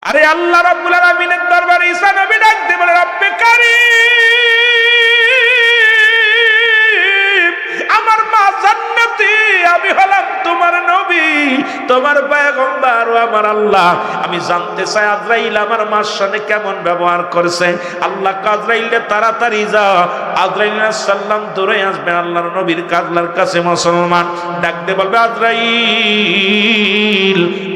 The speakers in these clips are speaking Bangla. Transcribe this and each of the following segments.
আরে আল্লাহ রাব্বুল আলামিনের দরবারে ঈসা নবী ডাকতে বলে, রব্বে কারীম, আমার মা জান্নাতি, আমি হলাম তোমার নবী, তোমার পয়গম্বর ও আমার আল্লাহ। আমি জানতে চাই আজরাইল আমার মার সাথে কেমন ব্যবহার করেছে। আল্লাহ আজরাইলে তাড়াতাড়ি যা। আজরাইল আলাইহিস সালাম দৌড়ে আসবে আল্লাহর নবীর আল্লাহর কাছে। মুসলমান ডাকতে বলবে, আজরাইল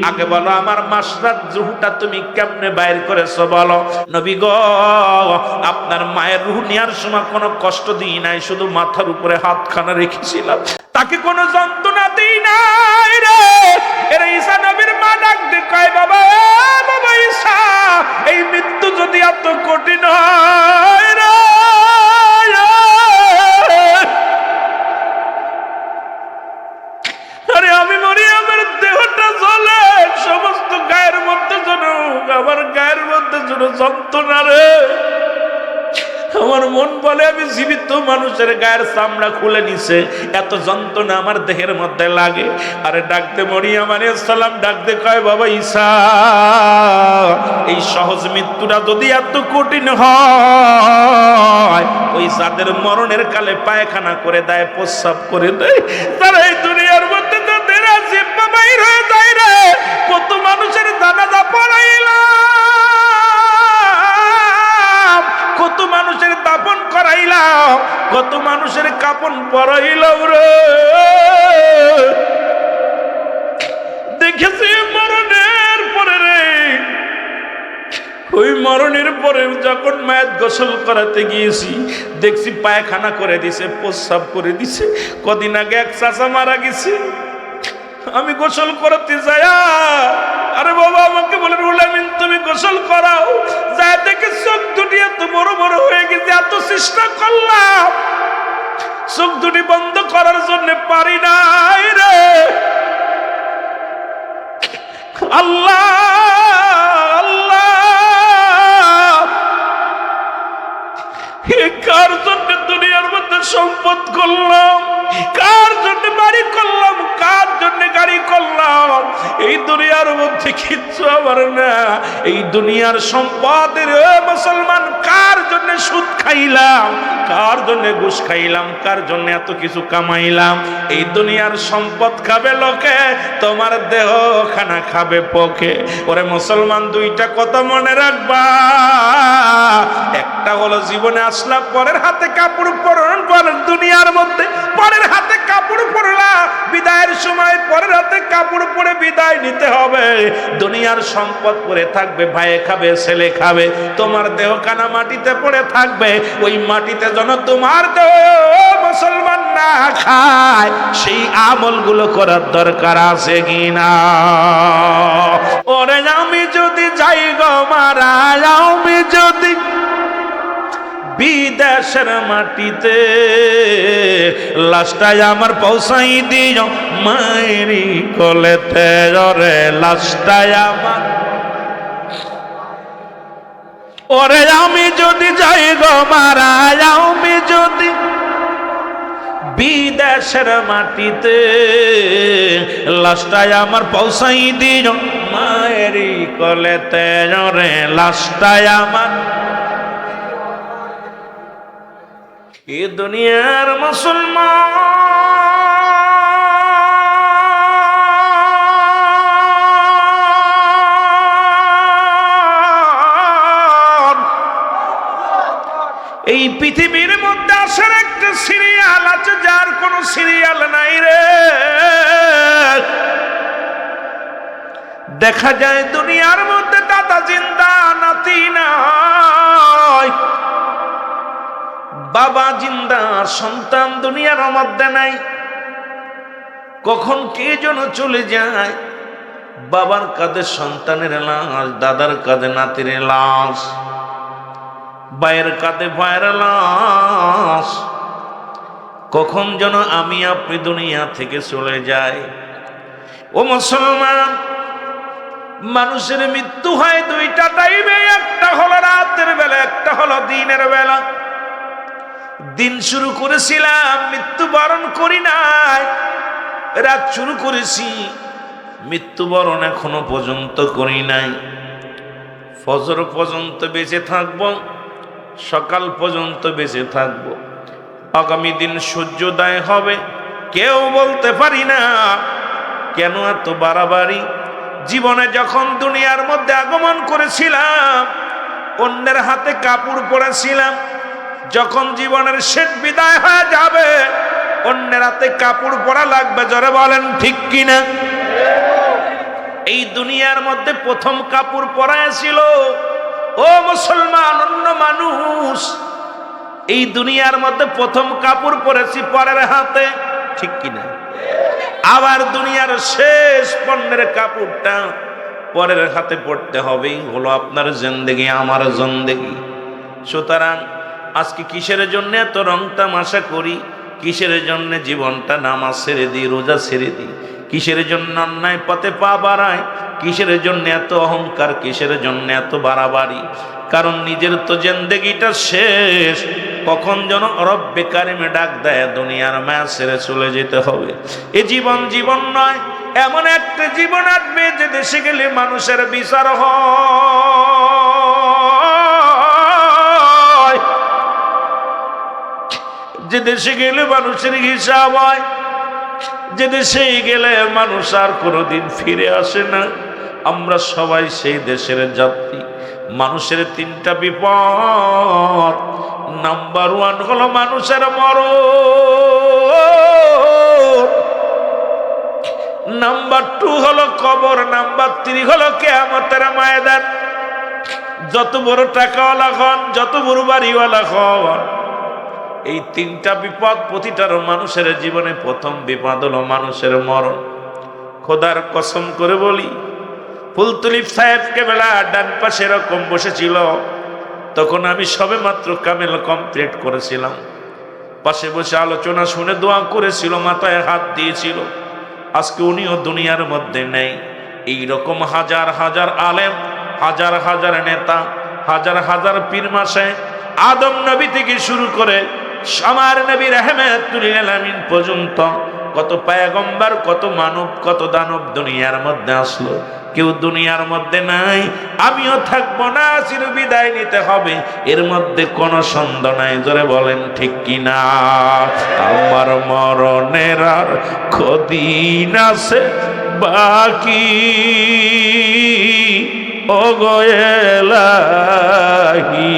আগে বলো আমার মাসরাত রূহটা তুমি কেমনে বাইর করেছো বলো। নবী গো, আপনার মায়ের রূহ নেওয়ার সময় কোনো কষ্ট দিই নাই, শুধু মাথার উপরে হাতখানা রেখেছিলাম, তাকে কোনো যন্ত্রণা দিই নাই রে। এরা ঈসা নবীর মা ডাক দিয়ে কয়, বাবা বাবা ঈসা, এই মৃত্যু যদি এত কঠিন হয় রে, আরে আমি মরি, আমার দেহটা জ্বলে, সমস্ত গায়ের মধ্যে যেন, আমার গায়ের মধ্যে যেন যন্ত্রণা রে। আমার মন বলে আমি জীবিত মানুষের গায়ের চামড়া খুলে নিছে, এত যন্ত্রণা আমার দেহের মধ্যে লাগে। আরে ডাকতে মরিয়ম আলাইহিস সালাম ডাকতে কয়, বাবা ঈসা, এই সহজ মৃত্যুটা যদি এত কঠিন হয়, ওই যাদের মরণের কালে পায়খানা করে দেয়, প্রস্রাব করে দেয়, তারা এই দুনিয়ার মধ্যে তাদের জিহ্বা বাইর হয়ে যায় রে। কত মানুষের জানাজা পড়াইলাম, কত মানুষের দাফন করাইলাম, কত মানুষের কাফন পরাইলাম রে। দেখেছি মরণের পরে রে, ওই মরণের পরে যখন মায়ের গোসল করাতে গিয়েছি, দেখছি পায়খানা করে দিছে, প্রস্রাব করে দিছে। কদিন আগে এক চাচা মারা গেছে, আমি গোসল করাতে যাই, আরে বাবা আমাকে বলে, রুহুল আমিন তুমি গোসল করাও। যা দেখে চোখ দুটি এত বড় বড় হয়ে গেছে, এত চেষ্টা করলাম চোখ দুটি বন্ধ করার জন্য পারি নাই রে। আল্লাহ আল্লাহ, কার জন্য দুনিয়ার মধ্যে সম্পদ করলাম, কার জন্য বাড়ি করলাম, কার জন্য গাড়ি করলাম, এই দুনিয়ার মধ্যে কিচ্ছু আমার না। এই দুনিয়ার সম্পদের মুসলমান কার জন্য সুদ খাইলাম, কার জন্য ঘুষ খাইলাম, কার জন্য এত কিছু কামাইলাম। এই দুনিয়ার সম্পদ খাবে লোকে, তোমার দেহ খানা খাবে পোকে। ওরে মুসলমান, দুইটা কথা মনে রাখবা। একটা হলো জীবনে আসলা, পরের হাতে কাপড় পরন, পরের দুনিয়ার মধ্যে পরের হাতে কাপড় পরলা, বিদায়ের সময় পরের হাতে কাপড় পরে বিদায় নিতে হবে। দুনিয়ার সম্পদ পরে থাকবে, ভাইয়ে খাবে, ছেলে খাবে, তোমার দেহ কানা মাটিতে পড়ে থাকবে। ওই মাটিতে যেন তোমার দেহ মুসলমান না খায়, সেই আমলগুলো করার দরকার আছে কিনা। ওরে আমি যদি যাই গো মারা, আমি যদি বিদেশের মাটিতে, লাশটাই আমার পৌঁছাই দিও মায়েরি কোলেতে রে, লাশটাই আমার। ওরে আমি যদি যাই গো মারা, আমি যদি বিদেশের মাটিতে, লাশটাই আমার পৌঁছাই দিও মায়েরি কোলেতে রে, লাশটাই আমার। এ দুনিয়ার মুসলমান, এই পৃথিবীর মধ্যে আসার একটা সিরিয়াল আছে, যার কোনো সিরিয়াল নাই রে। দেখা যায় দুনিয়ার মধ্যে দাদা জিন্দা, নাতি নাই, বাবা জিন্দা, সন্তান দুনিয়ার মধ্যে নাই। কখন কে যেন চলে যায়, বাবার কাঁধে সন্তানের লাশ, দাদার কাঁধে নাতির লাশ, ভাইয়ের কাঁধে ভাইয়ের লাশ। কখন যেন আমি আপনি দুনিয়া থেকে চলে যাই। ও মুসলমান, মানুষের মৃত্যু হয় দুইটা টাইমে, একটা হলো রাতের বেলা, একটা হলো দিনের বেলা। দিন শুরু করেছিলাম, মৃত্যুবরণ করি নাই, রাত শুরু করেছি, মৃত্যুবরণ এখনো পর্যন্ত করি নাই। ফজর পর্যন্ত বেঁচে থাকব, সকাল পর্যন্ত বেঁচে থাকব, আগামী দিন সূর্যোদয় হবে কেউ বলতে পারি না। কেন এত বাড়াবাড়ি? জীবনে যখন দুনিয়ার মধ্যে আগমন করেছিলাম অন্যের হাতে কাপড় পরেছিলাম, যখন জীবনের শেষ বিদায় হয়ে যাবে অন্যের হাতে কাপড় পরা লাগবে। জোরে বলেন ঠিক কিনা? এই দুনিয়ার মধ্যে প্রথম কাপড় পরাইছিল ও মুসলমান অন্য মানুষ, এই দুনিয়ার মধ্যে প্রথম কাপড় পরেছি পরের হাতে, ঠিক কিনা? আবার দুনিয়ার শেষ পণ্যের কাপড়টা পরের হাতে পড়তে হবে, হলো আপনার জিন্দেগি আমার জিন্দেগি। সুতরাং আজকে কিসের জন্য এত রং তামাশা করি? কিসের জন্য জীবনটা নামাজ ছেড়ে দিই, রোজা ছেড়ে দিই? কিসের জন্য অন্যায় পথে পা বাড়ায়? কিসের জন্য এত অহংকার? কিসের জন্য এত বাড়াবাড়ি? কারণ নিজের তো জিন্দেগিটা শেষ, কখন যেন রব্বে কারিমে ডাক দেয়, দুনিয়ার মায়া ছেড়ে চলে যেতে হবে। এ জীবন জীবন নয়, এমন একটা জীবন আসবে যে দেশে গেলে মানুষের বিচার হয়, যে দেশে গেলে মানুষের হিসাব হয়, যে দেশে গেলে মানুষ আর কোনোদিন ফিরে আসে না। আমরা সবাই সেই দেশের যাত্রী। মানুষের তিনটা বিপদ, নাম্বার 1 হলো মানুষের মরণ, নাম্বার 2 হলো কবর, নাম্বার 3 হলো কিয়ামতের ময়দান। যত বড় টাকাওয়ালা হন, যত বড় বাড়িওয়ালা হন, এই তিনটা বিপদ প্রতিটার মানুষের জীবনে প্রথম বিপদ হলো মানুষের মরণ। খোদার কসম করে বলি, ফুলতুলিপ সাহেবকে বেলা ডান পাশে এরকম বসেছিল, তখন আমি সবে মাত্র কামেল কমপ্লিট করেছিলাম। পাশে বসে আলোচনা শুনে দোয়া করেছিল, মাথায় হাত দিয়েছিল। আজকে উনিও দুনিয়ার মধ্যে নেই। এইরকম হাজার হাজার আলেম, হাজার হাজার নেতা, হাজার হাজার পীর মাসে আদম নবী থেকে শুরু করে আমার নবী রাহমাতুল আলামিন পর্যন্ত কত পয়গম্বর, কত মানব, কত দানব দুনিয়ার মধ্যে আসলো, কেউ দুনিয়ার মধ্যে নাই। আমিও থাকবো না, চির বিদায় নিতে হবে, এর মধ্যে কোনো সন্দেহ নাই। জোরে বলেন ঠিক কিনা? আমার মরণের আর কদিন আছে বাকি, ও গো এলাহি,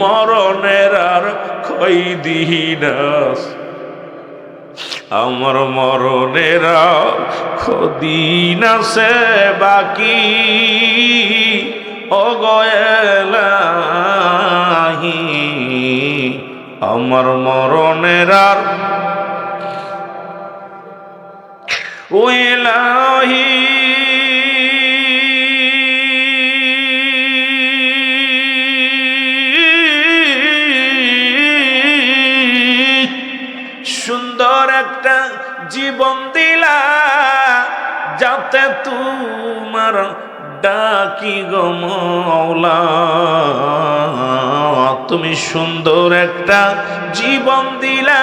মরণের আর কয়দিন আছে, আমার মরণের আর কদিন আছে বাকি, ও গো এলাহি, আমার মরণের আর ও এলাহি। সুন্দর একটা জীবন দিলা যাতে তোমার ডাকি গো মওলা, তুমি সুন্দর একটা জীবন দিলা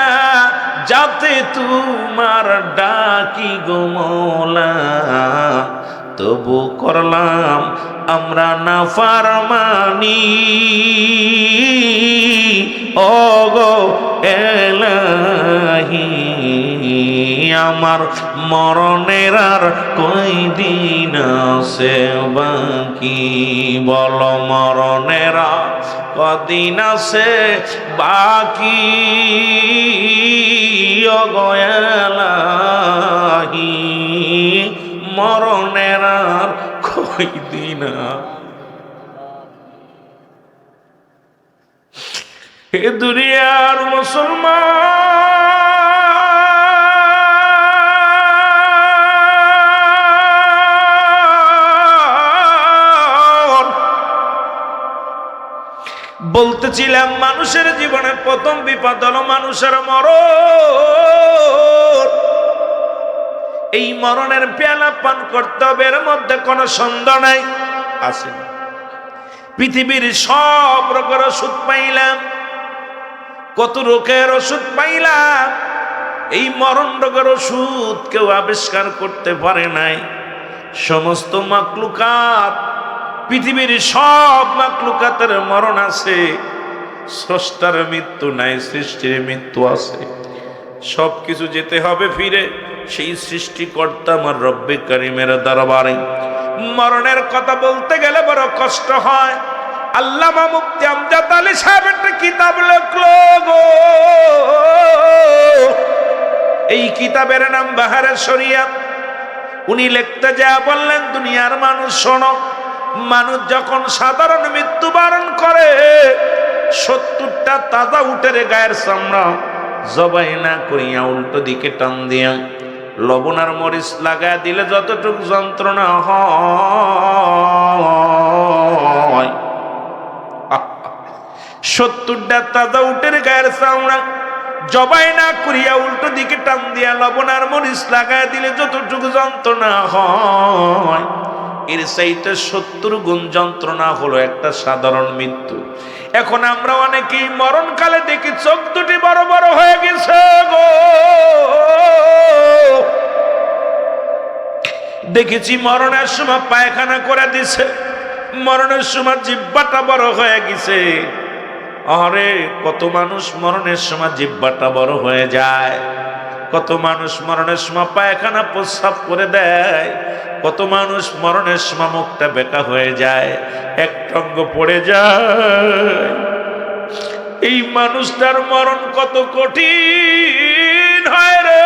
যাতে তোমার ডাকি গো মওলা, তবু করলাম আমরা নাফরমানি, ও গো এলাহি, আমার মরণের আর কয়দিন আছে বাকি, বল মরণের আর কদিন আছে বাকি, ও গো এলাহি, মরণের আর কয়দিন। হে দুনিয়ার মুসলমান, বলতেছিলাম মানুষের জীবনের প্রথম বিপদ হলো মানুষের মরণ। এই মরণের পেয়ালা পান করতে হবে, এর মধ্যে কোনো সন্দেহ নাই। আছে পৃথিবীর সব রোগের ওষুধ পাইলাম, কত রোগের ওষুধ পাইলাম, এই মরণ রোগের ওষুধ কেউ আবিষ্কার করতে পারে নাই। সমস্ত মাকলুকাত পৃথিবীর সব মাখলুকাতের মরণ আছে, স্রষ্টার মৃত্যু নাই, সৃষ্টির মৃত্যু আছে। সবকিছু যেতে হবে ফিরে সেই সৃষ্টিকর্তা আমার রব্বে কারিমের দরবারে। মরণের কথা বলতে গেলে বড় কষ্ট হয়। আল্লামা মুফতি আমজাদ আলী সাহেব একটা কিতাব লিখলো গো, এই কিতাবের নাম বাহারে শরিয়াত। উনি লিখতে যা বললেন, দুনিয়ার মানুষ শোনো, মানুষ যখন সাধারণ মৃত্যুবরণ করে 70টা তাজা উটের গায়ের চামড়া জবাই না করিয়া উল্টো দিকে টান দিয়া লবণ আর মরিচ লাগায় দিলে যতটুকু যন্ত্রণা হয়, 70টা তাজা উটের গায়ের চামড়া জবাই না করিয়া উল্টো দিকে টান দিয়া লবণ আর মরিচ লাগায় দিলে যতটুকু যন্ত্রণা হয়, এর চাইতে 70 গুণ যন্ত্রণা হলো একটা সাধারণ মৃত্যু। এখন আমরা অনেকেই মরণকালে দেখি চোখ দুটি বড় বড় হয়ে গেছে গো। দেখেছি মরণের সময় পায়খানা করে দিছে, মরণের সময় জিহ্বাটা বড় হয়ে গেছে। আরে কত মানুষ মরণের সময় জিহ্বাটা বড় হয়ে যায়, কত মানুষ মরণের সময় পায়খানা প্রস্রাব করে দেয়, কত মানুষ মরণের সময় মুখটা বেঁকা হয়ে যায়, এক টঙ্গ পড়ে যায়। এই মানুষটার মরণ কত কঠিন হয় রে।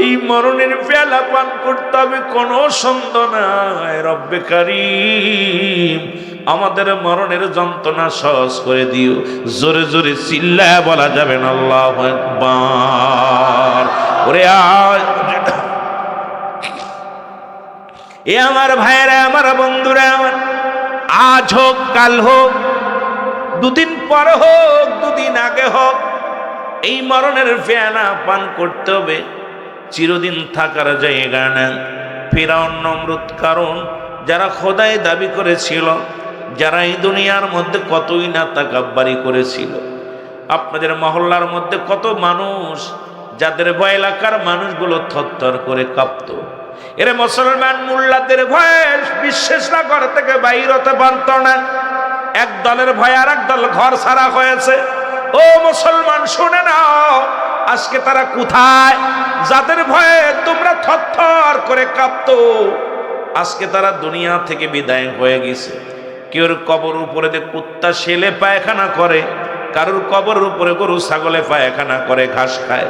এই মরণের পেয়ালা পান করতে হবে কোনো সন্দেহ নাই। রব্বে কারীম আমাদের মরণের যন্ত্রণা সহজ করে দিও। জোরে জোরে চিল্লায় বলা যাবে না আল্লাহু আকবার। ওরে এ আমার ভাইয়েরা, আমার বন্ধুরা, আমার আজ হোক কাল হোক, দুদিন পর হোক, দুদিন আগে হোক, এই মরণের পেয়ালা পান করতে হবে। চিরদিন থাকার জায়গা না। ফিরাউন, নমরুদ, কারণ যারা খোদাই দাবি করেছিল, যারা এই দুনিয়ার মধ্যে কতই না তাকাব্বারি করেছিল। আপনাদের মহল্লার মধ্যে কত মানুষ যাদের ভয় এলাকার মানুষগুলো থরথর করে কাঁপত। এরে মুসলমান মোল্লাদের ভয়ে বিশ্বাসরা ঘর থেকে বাইর হতে পারত না। এক দলের ভয়ে আর এক দল ঘর ছাড়া হয়েছে। ও মুসলমান শুনে নাও, আজকে তারা কোথায়? যাদের ভয়ে তোমরা থরথর করে কাঁপতো, আজকে তারা দুনিয়া থেকে বিদায় হয়ে গেছে। কেউর কবর উপরে কুত্তা শেলে পায়খানা করে, কারোর কবরের উপরে গরু ছাগলে পায়খানা করে, ঘাস খায়।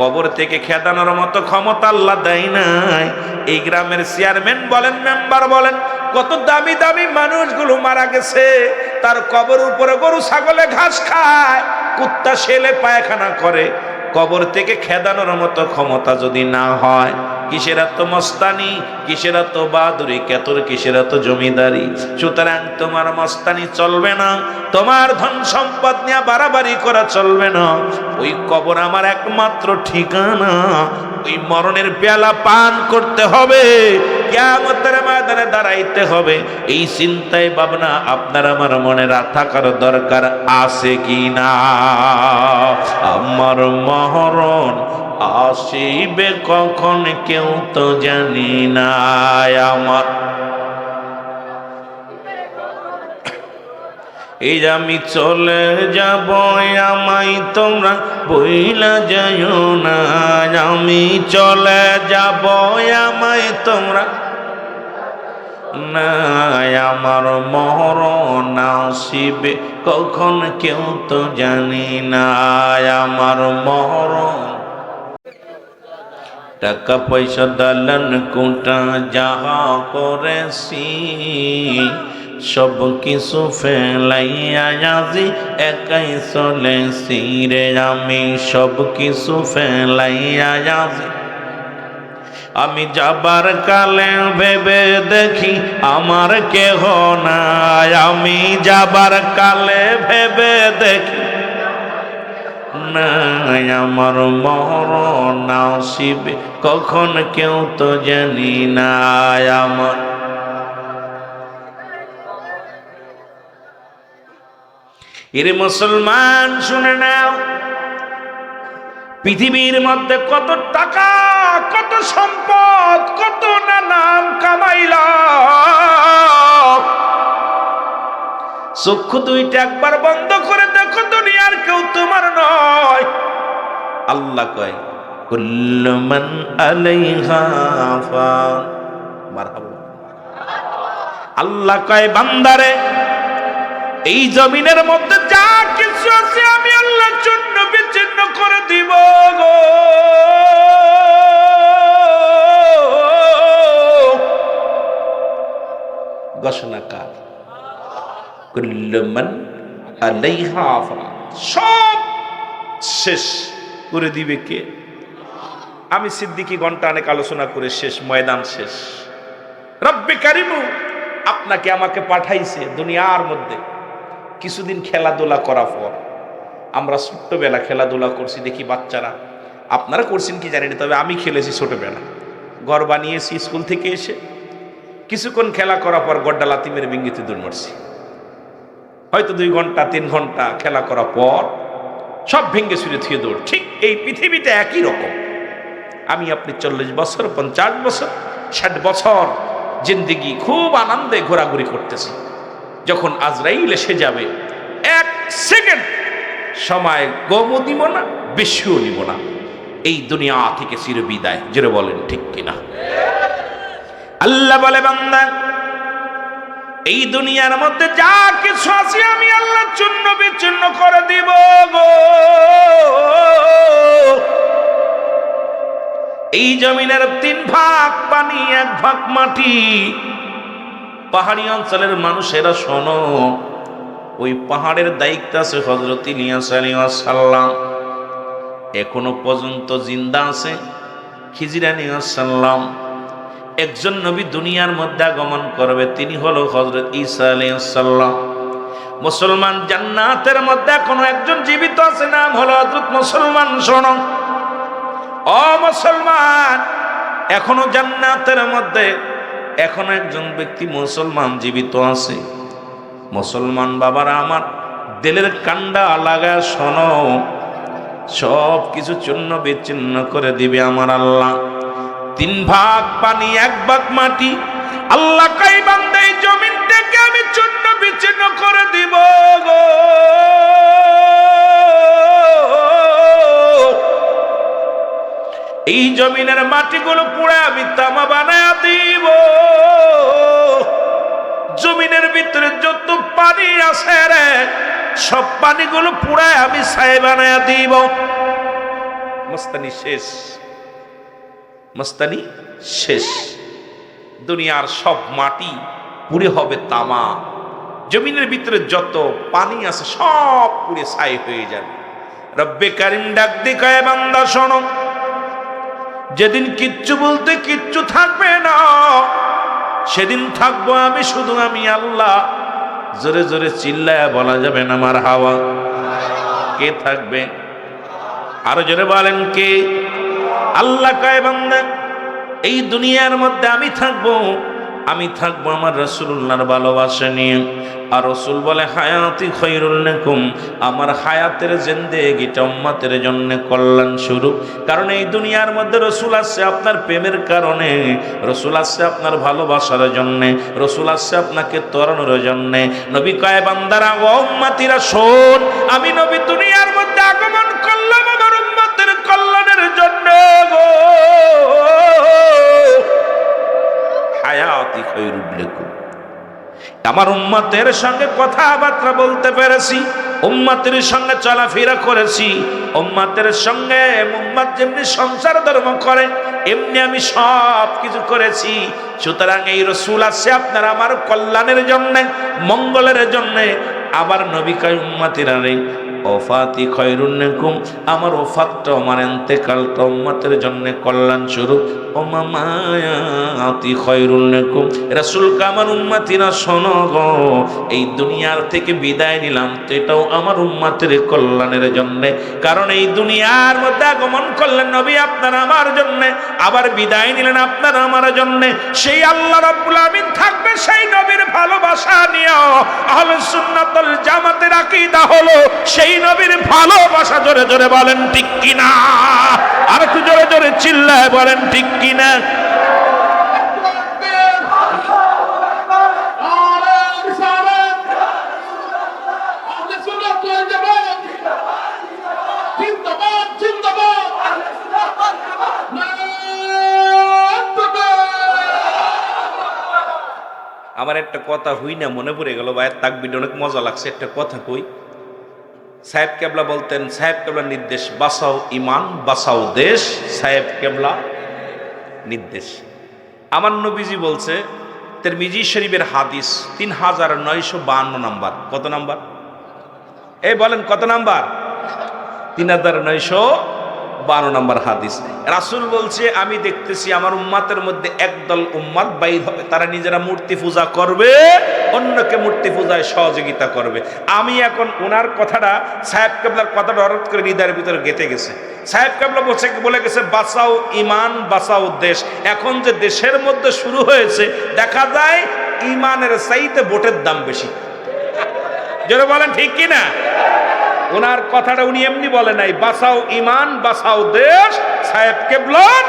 কবর থেকে খেদানোর মতো ক্ষমতা আল্লাহ দেয় নাই। এই গ্রামের চেয়ারম্যান বলেন, মেম্বার বলেন, কত দামি দামি মানুষগুলো মারা গেছে, তার কবর উপরে গরু ছাগলে ঘাস খায়, কুত্তা শেলে পায়খানা করে। কবর থেকে খেদানোর মতো ক্ষমতা যদি না হয়, কিসের এত মস্তানি, কিসের এত বাহাদুরি, কেতর কিসের এত জমিদারি? সুতরাং তোমার মস্তানি চলবে না, তোমার ধন সম্পদ নিয়ে বাড়াবাড়ি করা চলবে না। ওই কবর আমার একমাত্র ঠিকানা। ওই মরণের পেয়ালা পান করতে হবে, কিয়ামতের ময়দানে দাঁড়াইতে হবে। এই চিন্তায় ভাবনা আপনার আমার মনে থাকার দরকার আছে কি না? আমার মরণ আসিবে কখন কেউ তো জানি না। আমার এই আমি চলে যাব, আমায় তোমরা বইলা যাইও না। আমি চলে যাব, আমায় তোমরা না। আমার মরণ আসিবে কখন কেউ তো জানি না। আমার মরণ টাকা পয়সা দালান কোটা যাহা করেছি, সব কিছু ফেলাইয়া আজি একাই চলেছি রে। আমি সব কিছু ফেলাইয়া আজি। আমি যাবার কালে ভেবে দেখি আমার কেহ নাই। আমি যাবার কালে ভেবে দেখি নাই, আমার মরণ আসিবে কখন কেউ তো জানি না। আমার এরে মুসলমান শুনে নাও, পৃথিবীর মধ্যে কত টাকা, কত সম্পদ, কত না নাম কামাইলা, চক্ষু দুইটা একবার বন্ধ করে দেখো দুনিয়ার কেউ তোমার নয়। আল্লাহ কয় কুল্লু মান আলাইহা ফান। মারহাবা। আল্লাহ কয় বান্দারে এই জমিনের মধ্যে যা কিছু আছে আমি আল্লাহর জন্য বিচ্ছিন্ন করে দিব গো। ঘোষণা কার? কুল্লু মান আলাইহা ফান। সব শেষ করে দিবে কে? আমি সিদ্দিকী ঘন্টা অনেক আলোচনা করে শেষ, ময়দান শেষ। রব্বে কারিমু আপনাকে আমাকে পাঠাইছে দুনিয়ার মধ্যে কিছুদিন খেলাধুলা করার পর। আমরা ছোট্টবেলা খেলাধুলা করছি, দেখি বাচ্চারা, আপনারা করছেন কি জানি না, তবে আমি খেলেছি ছোটবেলা। ঘর বানিয়েছি, স্কুল থেকে এসে কিছুক্ষণ খেলা করার পর গড্ডা লাথি মেরে বিঙ্গিতে দৌড় মারছি। হয়তো 2 ঘন্টা 3 ঘন্টা খেলা করার পর সব ভেঙ্গে ছুঁড়ে থুয়ে দৌড়। ঠিক এই পৃথিবীটা একই রকম। আমি আপনি 40 বছর 50 বছর 60 বছর জিন্দেগি খুব আনন্দে ঘোরাঘুরি করতেছি। যখন আজরাইল এসে যাবে 1 সেকেন্ড সময় গমও দিব না, বেশিও নিব না। এই দুনিয়া থেকে চির বিদায়। জোরে বলেন ঠিক কিনা? আল্লাহ বলে বান্দা এই দুনিয়ার মধ্যে যা কিছু আছে আমি আল্লাহর জন্য বিচ্ছিন্ন করে দিব গো। এই জমিনের 3 ভাগ পানি 1 ভাগ মাটি। পাহাড়ি অঞ্চলের মানুষেরা শোনো, ওই পাহাড়ের দায়িত্ব আছে হযরত ইলিয়াস আলাইহিস সালাম। এখনো পর্যন্ত জিন্দা আছে খিজির আলাইহিস সালাম। একজন নবী দুনিয়ার মধ্যে আগমন করবে, তিনি হলো হযরত ঈসা আলাইহিস সালাম। মুসলমান জান্নাতের মধ্যে এখনো একজন জীবিত আছে, নাম হলো হযরত মুসলমান। শোনো ও মুসলমান, এখনো জান্নাতের মধ্যে এখনো একজন ব্যক্তি মুসলমান জীবিত আছে। মুসলমান বাবারা আমার, দিলের কান্ডা লাগা শোনো, সব কিছু চূর্ণ বিচ্ছিন্ন করে দিবে আমার আল্লাহ। 3 ভাগ পানি 1 ভাগ মাটি। আল্লাহ কই বান্দা এই জমিন থেকে আমি চূর্ণ বিচ্ছিন্ন করে দিব গো। এই জমিনের মাটিগুলো পুড়ে আমি তামা বানায়া দিব। জমিনের ভিতরে যত পানি আছে রে, সব পানিগুলো পুড়ে আমি ছাই বানায়া দিব। মস্তানি শেষ, মস্তানি শেষ। দুনিয়ার সব মাটি পুড়ে হবে তামা। জমিনের ভিতরে যত পানি আছে সব পুড়ে ছাই হয়ে যাবে। রব্বে কারিম ডাক দিয়ে কয় বান্দা শোনো, যেদিন কিচ্ছু বলতে কিচ্ছু থাকবে না, সেদিন থাকবো আমি শুধু, আমি আল্লাহ। জোরে জোরে চিল্লায়া বলা যাবে না মারহাবা? কে থাকবে? আরো জোরে বলেন কে? আল্লাহ কয় বান্দা এই দুনিয়ার মধ্যে আমি থাকবো, আমি থাকবো আমার রাসূলুল্লাহর ভালোবাসা নিয়ে। আর রাসূল বলে হায়াতি খায়রুল লাকুম, আমার হায়াতের জিন্দেগিটা উম্মতের জন্য কল্যাণ স্বরূপ। কারণ এই দুনিয়ার মধ্যে রাসূল আসছে আপনার প্রেমের কারণে, রাসূল আসছে আপনার ভালোবাসার জন্য, রাসূল আসছে আপনাকে তরানোর জন্য। নবী কয় বান্দারা ও উম্মতিরা শোন, আমি নবী দুনিয়ার মধ্যে আগমন করলাম আমার উম্মতের কল্যাণের জন্য গো। হায়াতি খায়রুল লাকুম, আমার উম্মতের সঙ্গে কথাবার্তা বলতে পেরেছি, উম্মতের সঙ্গে চলাফেরা করেছি, উম্মতের সঙ্গে উম্মত যেমনি সংসার ধর্ম করে এমনি আমি সব কিছু করেছি। সুতরাং এই রাসূল আসছে আপনার আমার কল্যাণের জন্য, মঙ্গলের জন্য। আবার নবী কয় উম্মতিরা রে ওফাতি খায়রুন লাকুম, আমার ওফাতটা আমার ইন্তেকালটা উম্মতের জন্য কল্যাণ স্বরূপ। ও মামায়াতি খায়রুন লাকুম, রাসূল কা আমার উম্মতিরা শোনো গো, এই দুনিয়ার থেকে বিদায় নিলাম তো এটাও আমার উম্মতের কল্যাণের জন্য। কারণ এই দুনিয়ার মধ্যে আগমন করলেন নবী আপনার আমার জন্য, আবার বিদায় নিলেন আপনার আমার জন্য। সেই আল্লাহ রাব্বুল আমিন থাকবে সেই নবীর ভালোবাসা নিয়ে। আহলুস সুন্নাত ওয়াল জামাতের আকীদা হলো সেই নবীর ভালোবাসা। জোরে জোরে বলেন ঠিক কিনা? আর একটু জোরে জোরে চিল্লায় বলেন ঠিক কিনা? আমার একটা কথা হই না মনে পড়ে গেল, ভাইয়ের তাকবীরটা অনেক মজা লাগছে। একটা কথা কই, সাহেব কেবলা বলতেন, সাহেব কেবলার নির্দেশ, বাঁচাও ইমান বাঁচাও দেশ, সাহেব কেবলা নির্দেশ। আমার নবীজি বলছে, তিরমিজি শরীফের হাদিস 3952 নাম্বার। কত নাম্বার? এই বলেন কত নাম্বার? 3952 নাম্বার হাদিস। রাসূল বলছে, আমি দেখতেছি আমার উম্মাতের মধ্যে একদল উম্মাত বাইর হবে, তারা নিজেরা মূর্তি পূজা করবে, অন্যকে মূর্তি পূজায় সহযোগিতা করবে। আমি এখন ওনার কথাটা, সাহেব কেবলার কথাটা হঠাৎ করে হৃদয়ের ভিতরে গেঁথে গেছে। সাহেব কেবলা বলে গেছে, বাঁচাও ইমান বাঁচাও দেশ। এখন যে দেশের মধ্যে শুরু হয়েছে, দেখা যায় ইমানের চাইতে ভোটের দাম বেশি। যারা বলেন ঠিক কিনা? ওনার কথাটা উনি এমনি বলে নাই, বাঁচাও ইমান বাঁচাও দেশ সাহেব কেবলার।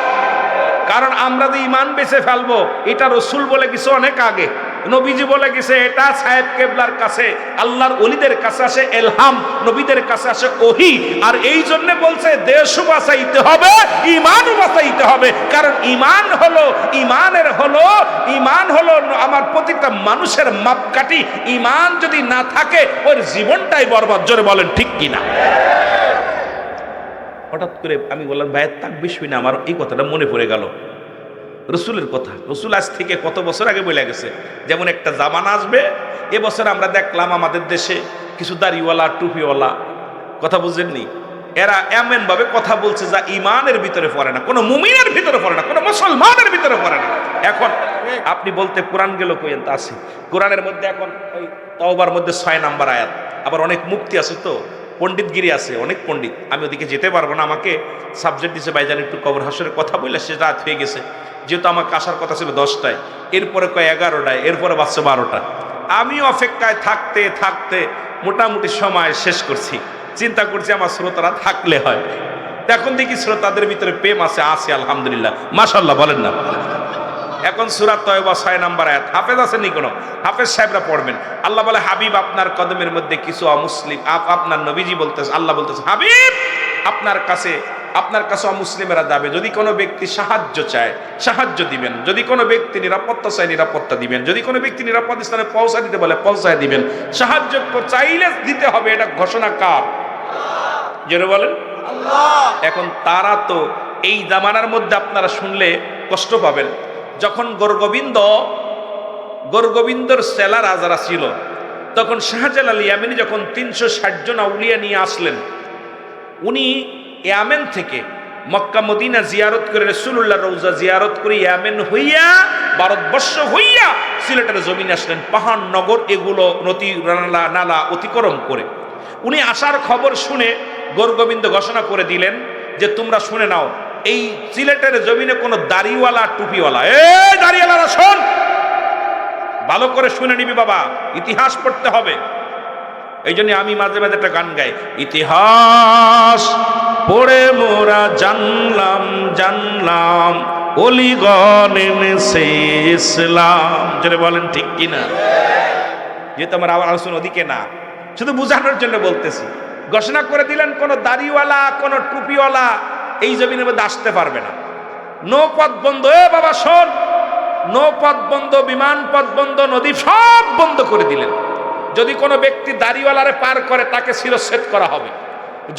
কারণ আমরা যে ইমান বেঁচে ফেলবো, এটা রসুল বলে কিছু অনেক আগে, নবীজি বলে গেছে, এটা সাহেব কেবলার কাছে, আল্লাহর ওলিদের কাছে আসে এলহাম, নবীদের কাছে আসে ওহী। আর এই জন্য বলছে দেশও বাঁচাইতে হবে, ইমানও বাঁচাইতে হবে। কারণ ইমান হলো আমার প্রতিটা মানুষের মাপকাঠি। ইমান যদি না থাকে, ওর জীবনটাই বরবাদ। জোরে বলেন ঠিক কিনা? হঠাৎ করে আমি বললাম, ভাইয়ের তাকবীর শুনে আমার এই কথাটা মনে পড়ে গেল, রসুলের কথা। রসুল আজ থেকে কত বছর আগে বলে গেছে, যেমন একটা জামানা আসবে। এবছর আমরা দেখলাম আমাদের দেশে কিছু দাড়িওয়ালা টুপিওয়ালা, কথা বুঝেননি, এরা এমন ভাবে কথা বলছে যা ইমানের ভিতরে পড়ে না, কোনো মুমিনের ভিতরে পড়ে না, কোনো মুসলমানের ভিতরে পড়ে না। এখন আপনি বলতে কোরআন গেল কই? তা আছে কোরআনের মধ্যে, এখন ওই তওবার মধ্যে 6 নাম্বার আয়াত। আবার অনেক মুক্তি আছে, তো পণ্ডিতগিরি আছে, অনেক পণ্ডিত। আমি ওদিকে যেতে পারবো না, আমাকে সাবজেক্ট দিছে ভাইজান একটু কবর হাসরের কথা বললে, সে রাত হয়ে গেছে। যেহেতু আমাকে আসার কথা ছিল 10টায়, এরপরে কয় 11টায়, এরপরে বাজছে 12টা। আমি অপেক্ষায় থাকতে থাকতে মোটামুটি সময় শেষ করছি। চিন্তা করছি আমার শ্রোতারা থাকলে হয়। এখন দেখি শ্রোতাদের ভিতরে প্রেম আছে, আলহামদুলিল্লাহ, মাশাআল্লাহ, বলেন না। এখন সূরা তয়বা 6 নাম্বার আয়াত। হাফেজ আছেন নি? কোনো হাফেজ সাহেবরা পড়বেন। আল্লাহ বলে, হাবিব আপনার কদমের মধ্যে কিছু অমুসলিম, আপনার নবীজি বলতেছে, আল্লাহ বলতেছে, হাবিব আপনার কাছে অমুসলিমেরা যাবে। যদি কোনো ব্যক্তি সাহায্য চায়, সাহায্য দিবেন। যদি কোনো ব্যক্তি নিরাপত্তা চায়, নিরাপত্তা দিবেন। যদি কোনো ব্যক্তি নিরাপদ স্থানে পৌঁছা দিতে বলে, পৌঁছায় দিবেন। সাহায্য চাইলে দিতে হবে, এটা ঘোষণা কার? জোরে বলেন আল্লাহ। এখন তারা তো এই জামানার মধ্যে আপনারা শুনলে কষ্ট পাবেন। যখন গোরগোবিন্দর সেলারা যারা ছিল, তখন শাহজালাল ইয়ামেনি যখন 360 জন আউলিয়া নিয়ে আসলেন, উনি ইয়ামেন থেকে মক্কা মদিনা জিয়ারত করে, রাসূলুল্লাহ রওজা জিয়ারত করে, ইয়ামেন হইয়া ভারতবর্ষ হইয়া সিলেটের জমিনে আসলেন। পাহাড় নগর এগুলো নদী নালা অতিক্রম করে উনি আসার খবর শুনে গোরগোবিন্দ ঘোষণা করে দিলেন যে, তোমরা শুনে নাও, এই সিলেটের জমিনে কোনো দাড়িওয়ালা টুপিওয়ালা, এই দাড়িওয়ালারা শোন, ভালো করে শুনে নিবি বাবা, ইতিহাস পড়তে হবে। এই জন্য আমি মাঝে মাঝে একটা গান গাই, ইতিহাস পড়ে মোরা জানলাম অলিগণ এনেছে ইসলাম। যেটা বলেন ঠিক কিনা? যেহেতু আমার আলোচনা ওদিকে না, শুধু বুঝানোর জন্য বলতেছি। ঘোষণা করে দিলেন, কোন দাড়িওয়ালা কোন টুপিওয়ালা এই জমিনের মধ্যে আসতে পারবে না। নৌপথ বন্ধ, এ বাবা শোন, নৌপথ বন্ধ, বিমান পথ বন্ধ, নদী সব বন্ধ করে দিলেন। যদি কোনো ব্যক্তি দাড়িওয়ালারে পার করে, তাকে শিরচ্ছেদ করা হবে।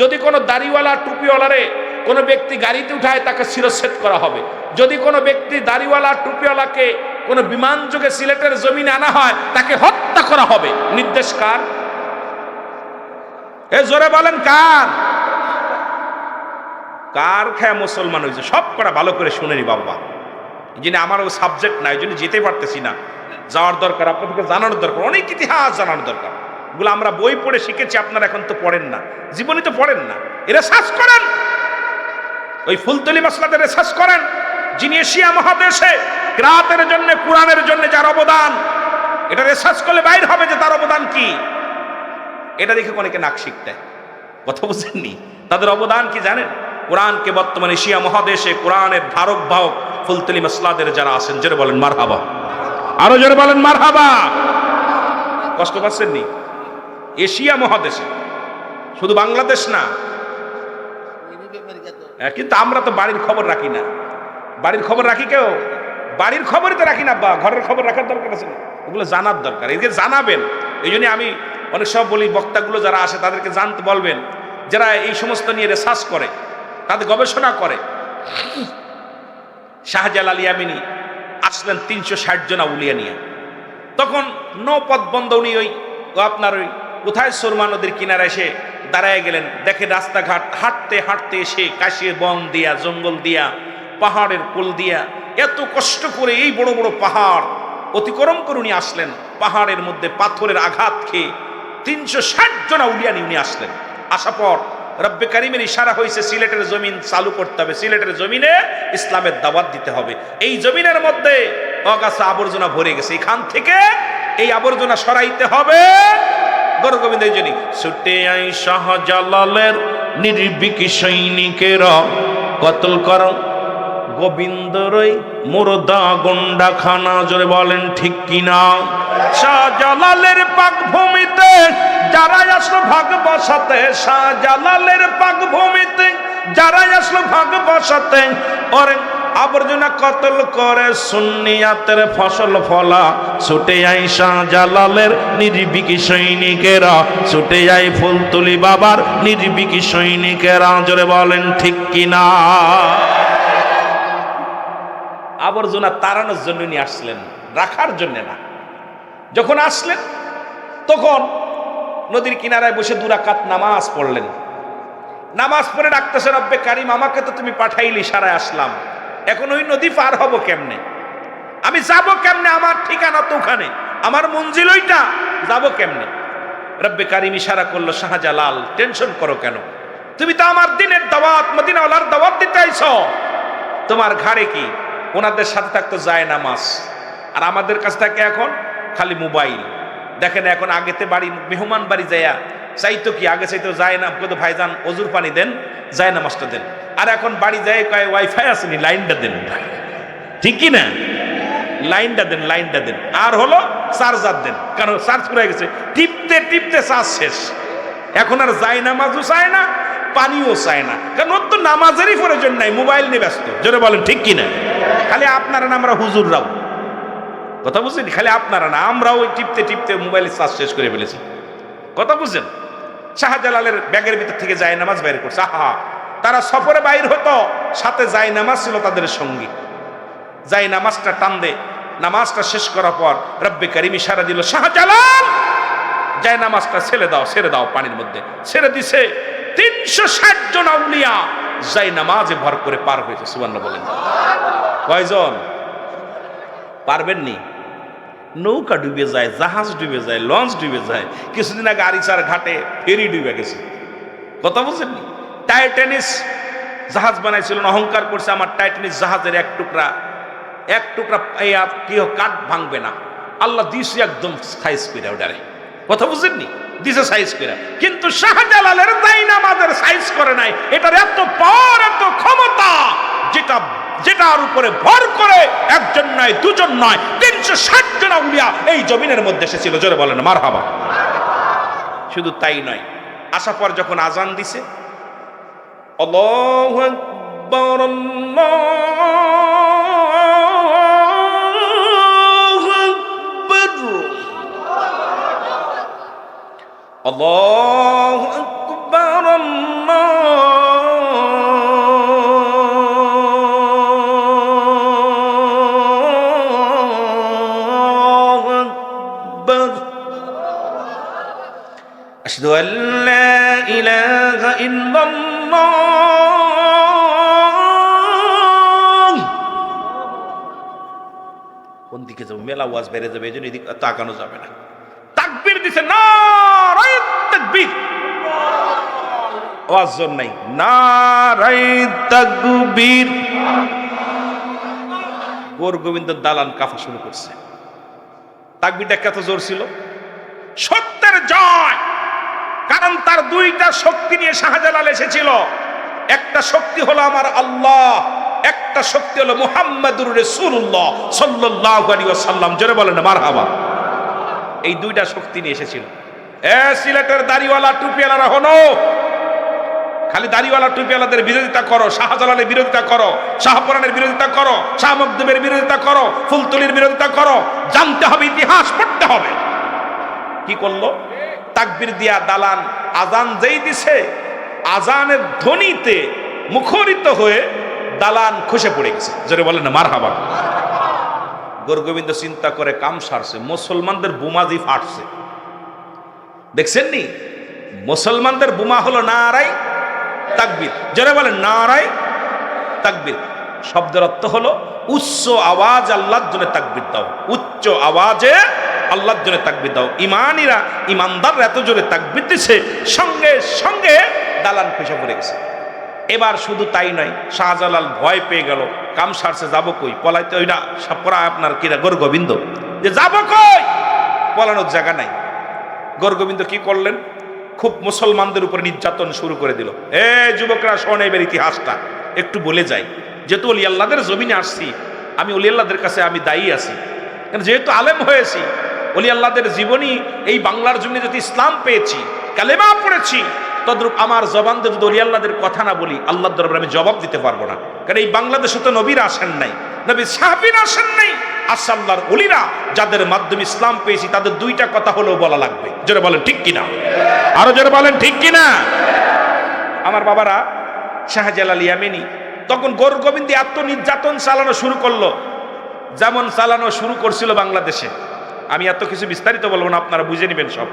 যদি কোনো দাড়িওয়ালা টুপিওয়ালারে কোনো ব্যক্তি গাড়িতে উঠায়, তাকে শিরচ্ছেদ করা হবে। যদি কোনো ব্যক্তি দাড়িওয়ালা টুপিওয়ালাকে কোনো বিমান যোগে সিলেটের জমিনে আনা হয়, তাকে হত্যা করা হবে। নির্দেশ কার? এ জোরে বলেন কার? কার খায় মুসলমান হয়েছে? সব করা ভালো করে শুনে নি বাবা। এই জন্য আমার ওই সাবজেক্ট নাই, এই জন্য যেতে পারতেছি না। যাওয়ার দরকার, আপনাদেরকে জানানোর দরকার, অনেক ইতিহাস জানানোর দরকার। এগুলো আমরা বই পড়ে শিখেছি, আপনারা এখন তো পড়েন না, জীবনে তো পড়েন না। রিসার্চ করেন, ওই ফুলতলি মাসলাতে রিসার্চ করেন। যিনি এশিয়া মহাদেশে কিরাতের জন্য, কোরআনের জন্য যার অবদান, এটা রিসার্চ করলে বাইর হবে যে তার অবদান কি। এটা দেখে অনেকে নাক শিখতে, কথা বুঝেননি, তাদের অবদান কি জানেন? কোরআনকে বর্তমানে এশিয়া মহাদেশে কোরআনের ধারক বাহক ফুলতলি মাসলাদের যারা আছেন, জোরে বলেন মারহাবা, আরো জোরে বলেন মারহাবা। কষ্ট পাচ্ছেন নি? এশিয়া মহাদেশে, শুধু বাংলাদেশ না। কিন্তু আমরা তো বাড়ির খবর রাখি না। বাড়ির খবর রাখি কেউ? বাড়ির খবরই তো রাখি না, বা ঘরের খবর রাখার দরকার আছে না? ওগুলো জানার দরকার, এদেরকে জানাবেন। এই জন্য আমি অনেক সময় বলি, বক্তাগুলো যারা আসে তাদেরকে জানতে বলবেন, যারা এই সমস্ত নিয়ে রিসার্চ করে, তাদের গবেষণা করে। শাহজালাল ইয়ামিনী আসলেন 360 জন আউলিয়া নিয়ে। তখন নৌপথ বন্ধ, উনি ওই আপনার ওই কোথায় সুরমা নদীর কিনারে এসে দাঁড়ায় গেলেন। দেখে রাস্তাঘাট হাঁটতে হাঁটতে এসে কাশির বন দিয়া, জঙ্গল দিয়া, পাহাড়ের কোল দিয়া, এত কষ্ট করে এই বড় বড় পাহাড় অতিক্রম করে উনি আসলেন। পাহাড়ের মধ্যে পাথরের আঘাত খেয়ে 360 জন আউলিয়া নিয়ে উনি আসলেন। আসা পর রব্বে কারিমের ইশারা হয়েছে, সিলেটের জমিন চালু করতে হবে, সিলেটের জমিনে ইসলামের দাওয়াত দিতে হবে। এই জমিনের মধ্যে অগাছা আবর্জনা ভরে গেছে, এখান থেকে এই আবর্জনা সরাইতে হবে। গৌর গোবিন্দ এই জন্য ছুটে আই শাহজালালের নির্ভীক সৈনিকেরা, কতল কর গোবিন্দরই মুর্দা গন্ডা খানা। জোরে বলেন ঠিক কিনা? শাহজালালের পাক ভূমিতে যারাই আসলো ভাগ বসাতে, শাহজালালের পাক ভূমিতে যারাই আসলো ভাগ বসাতে, ওরে আবর্জনা কতল করে সুন্নিয়াতের ফসল ফলা। ছুটে আই শাহজালালের নির্ভীক সৈনিকেরা, ছুটে আই ফুলতুলি বাবার নির্ভীক সৈনিকেরা। জোরে বলেন ঠিক কিনা? আবর্জনা তাড়ানোর জন্য নিয়ে আসলেন, রাখার জন্য না। যখন আসলেন তখন নদীর কিনারায় বসে 2 রাকাত নামাজ পড়লেন। নামাজ পড়ে ডাকতেছে, রব্বে কারিম আমাকে তো তুমি পাঠাইলি, সারায় আসলাম, এখন ওই নদী পার হব কেমনে? আমি যাব কেমনে? আমার ঠিকানা তো ওখানে, আমার মঞ্জিল ওইটা, যাব কেমনে? রব্বে কারিম ইশারা করলো, শাহজালাল টেনশন করো কেন? তুমি তো আমার দিনের দাওয়াত, মদিনাওয়ালার দাওয়াত দিতে আইছো। তোমার ঘাড়ে কি? ওনাদের সাথে থাকতো যায় নামাজ, আর আমাদের কাছে থাকে এখন খালি মোবাইল। দেখেন এখন, আগেতে বাড়ি মেহমান বাড়ি যাইয়া চাইতো কি, আগে চাইতো যায় না, কত ভাইজান অজুর পানি দেন, যায় নামাজটা দেন। আর এখন বাড়ি যায় কয় ওয়াইফাই আসেনি, লাইনটা দেন। ঠিক কি না? লাইনটা দেন, লাইনটা দেন। আর হলো চার্জার দেন, কারণ চার্জ করে গেছে, টিপতে টিপতে চার্জ শেষ। এখন আর যায় নামাজও চায় না, পানিও চায় না, কারণ ওর তো নামাজেরই প্রয়োজন নাই, মোবাইল নিয়ে ব্যস্ত। জোরে বলেন ঠিক কিনা? খালি আপনারা না আমরা হুজুররাও, কথা বুঝছেন? খালি আপনারা না, আমরাও ওই টিপতে টিপতে মোবাইলের চার্জ শেষ করে ফেলেছি। কথা বুঝছেন? শাহজালালের ব্যাগের ভিতর থেকে যায় নামাজ বাইর করছে। আহা, তারা সফরে বাইর হতো, সাথে যায় নামাজ ছিল তাদের সঙ্গী। যায় নামাজটা টান দে, নামাজটা শেষ করার পর রব্বে কারিম ইশারা দিল, শাহজালাল যায় নামাজটা ছেড়ে দাও, ছেড়ে দাও। পানির মধ্যে ছেড়ে দিছে। 360 জন আউলিয়া যায় নামাজে ভর করে পার হয়েছে। সুবহানাল্লাহ বলেন। কয়জন পারবেননি? নৌকা ডুবে যায়, জাহাজ ডুবে যায়, লঞ্চ ডুবে যায়। কিছুদিন আগে আরিচার ঘাটে ফেরি ডুবে গেছে। কথা বুঝেননি? টাইটানিস জাহাজ বানাইছিল, অহংকার করছে আমার টাইটানিস জাহাজের এক টুকরা কি কাঠ ভাঙবে না। আল্লাহ দিছে একদম সাইজ করে ওটারে। কথা বুঝেননি? দিছে সাইজ করে, কিন্তু শাহজালালের জায়নামাজের সাইজ করে নাই। এটার এত পাওয়ার, এত ক্ষমতা, যেটার উপরে ভর করে একজন নয়, দুজন নয়, 360 জন আউলিয়া এই জমিনের মধ্যে এসেছিল। জোরে বলেন মারহাবা। শুধু তাই নয়, আসার পর যখন আজান দিছে, আল্লাহু আকবার, আল্লাহু আকবার, আল্লাহু আকবার, আশহাদু আল্লা ইলাহা ইল্লাল্লাহ। কোন দিকে যাবো? মেলা ওয়াজ বেড়ে যাবে, এই জন্য এদিকে তাকানো যাবে না। তাকবীর দিছে, নারায়ে তাকবীর, আওয়াজ জোর নাই, নারায়ে তাকবীর। গৌর গোবিন্দ দালান কাফা শুরু করছে। তাকবীরটা কত জোর ছিল! সত্যের জয়। কারণ তার 2টা শক্তি নিয়ে শাহজালাল এসেছিল। একটা শক্তি হলো আমার আল্লাহ, একটা শক্তি হলো মুহাম্মাদুর রাসূলুল্লাহ সাল্লাল্লাহু আলাইহি ওয়াসাল্লাম। জোরে বলেন মারহাবা। এই 2টা শক্তি নিয়ে এসেছিল। সিলেটের দাড়িওয়ালা টুপিওয়ালারা হনো, খালি দাড়িওয়ালা টুপিওয়ালাদের বিরোধিতা করো, শাহজালালের বিরোধিতা করো, শাহপরানের বিরোধিতা করো, শাহ মখদুমের বিরোধিতা করো, ফুলতলির বিরোধিতা করো। জানতে হবে, ইতিহাস পড়তে হবে। কি করলো? তাকবীর দিয়া দালান, আজান যেই দিছে, আজানের ধ্বনিতে মুখরিত হয়ে দালান খসে পড়ে গেছে। জোরে বলেন না মারহাবা। গোরগোবিন্দ চিন্তা করে কাম সারছে, মুসলমানদের বোমাজি ফাটছে। দেখছেন নি? মুসলমানদের বোমা হলো নারাই তাকবীর। জোরে বলেন নারাই তাকবীর। শব্দের অর্থ হলো উচ্চ আওয়াজ আল্লাহর জন্য তাকবীর দাও, উচ্চ আওয়াজে আল্লাহর জন্য তাকবীর দাও। ইমানিরা, ইমানদাররা এত জোরে তাকবীর দিছে, সঙ্গে সঙ্গে দালান খসে পড়ে গেছে। এবার শুধু তাই নয়, শাহজালাল ভয় পেয়ে গেল, কাম সারছে, যাবো কই? পলাইতে ওইটা সাপরা আপনার কিরা গোরগোবিন্দ, যে যাবো কই? পলানোর জায়গা নাই। গোরগোবিন্দ কি করলেন? খুব মুসলমানদের উপরে নির্যাতন শুরু করে দিল। যুবকরা শোনে এবার ইতিহাসটা একটু বলে যাই। যেহেতু অলি আল্লাহদের জমিনে আসছি, আমি অলি আল্লাহদের কাছে আমি দায়ী আছি। যেহেতু আলেম হয়েছি, অলি আল্লাহদের জীবনী এই বাংলার জমিনে যদি ইসলাম পেয়েছি, কালেমা পড়েছি, তদ্রূপ আমার জবান দিয়ে যদি অলি আল্লাহদের কথা না বলি, আল্লাহর দরবারে আমি জবাব দিতে পারবো না। কারণ এই বাংলাদেশে তো নবীরা আসেন নাই, নবী সাহাবীরা আসেন নাই। আল্লাহর ওলিরা যাদের মাধ্যমে ইসলাম পেয়েছি, তাদের দুইটা কথা হলেও বলা লাগবে। জোরে বলেন ঠিক কিনা? আরো জোরে বলেন ঠিক কিনা? আমার বাবারা, শাহজালাল ইয়ামানি তখন গোরগোবিন্দ এত নির্যাতন চালানো শুরু করলো, যেমন চালানো শুরু করছিল বাংলাদেশে। আমি এত কিছু বিস্তারিত বলবো না, আপনারা বুঝে নেবেন সব।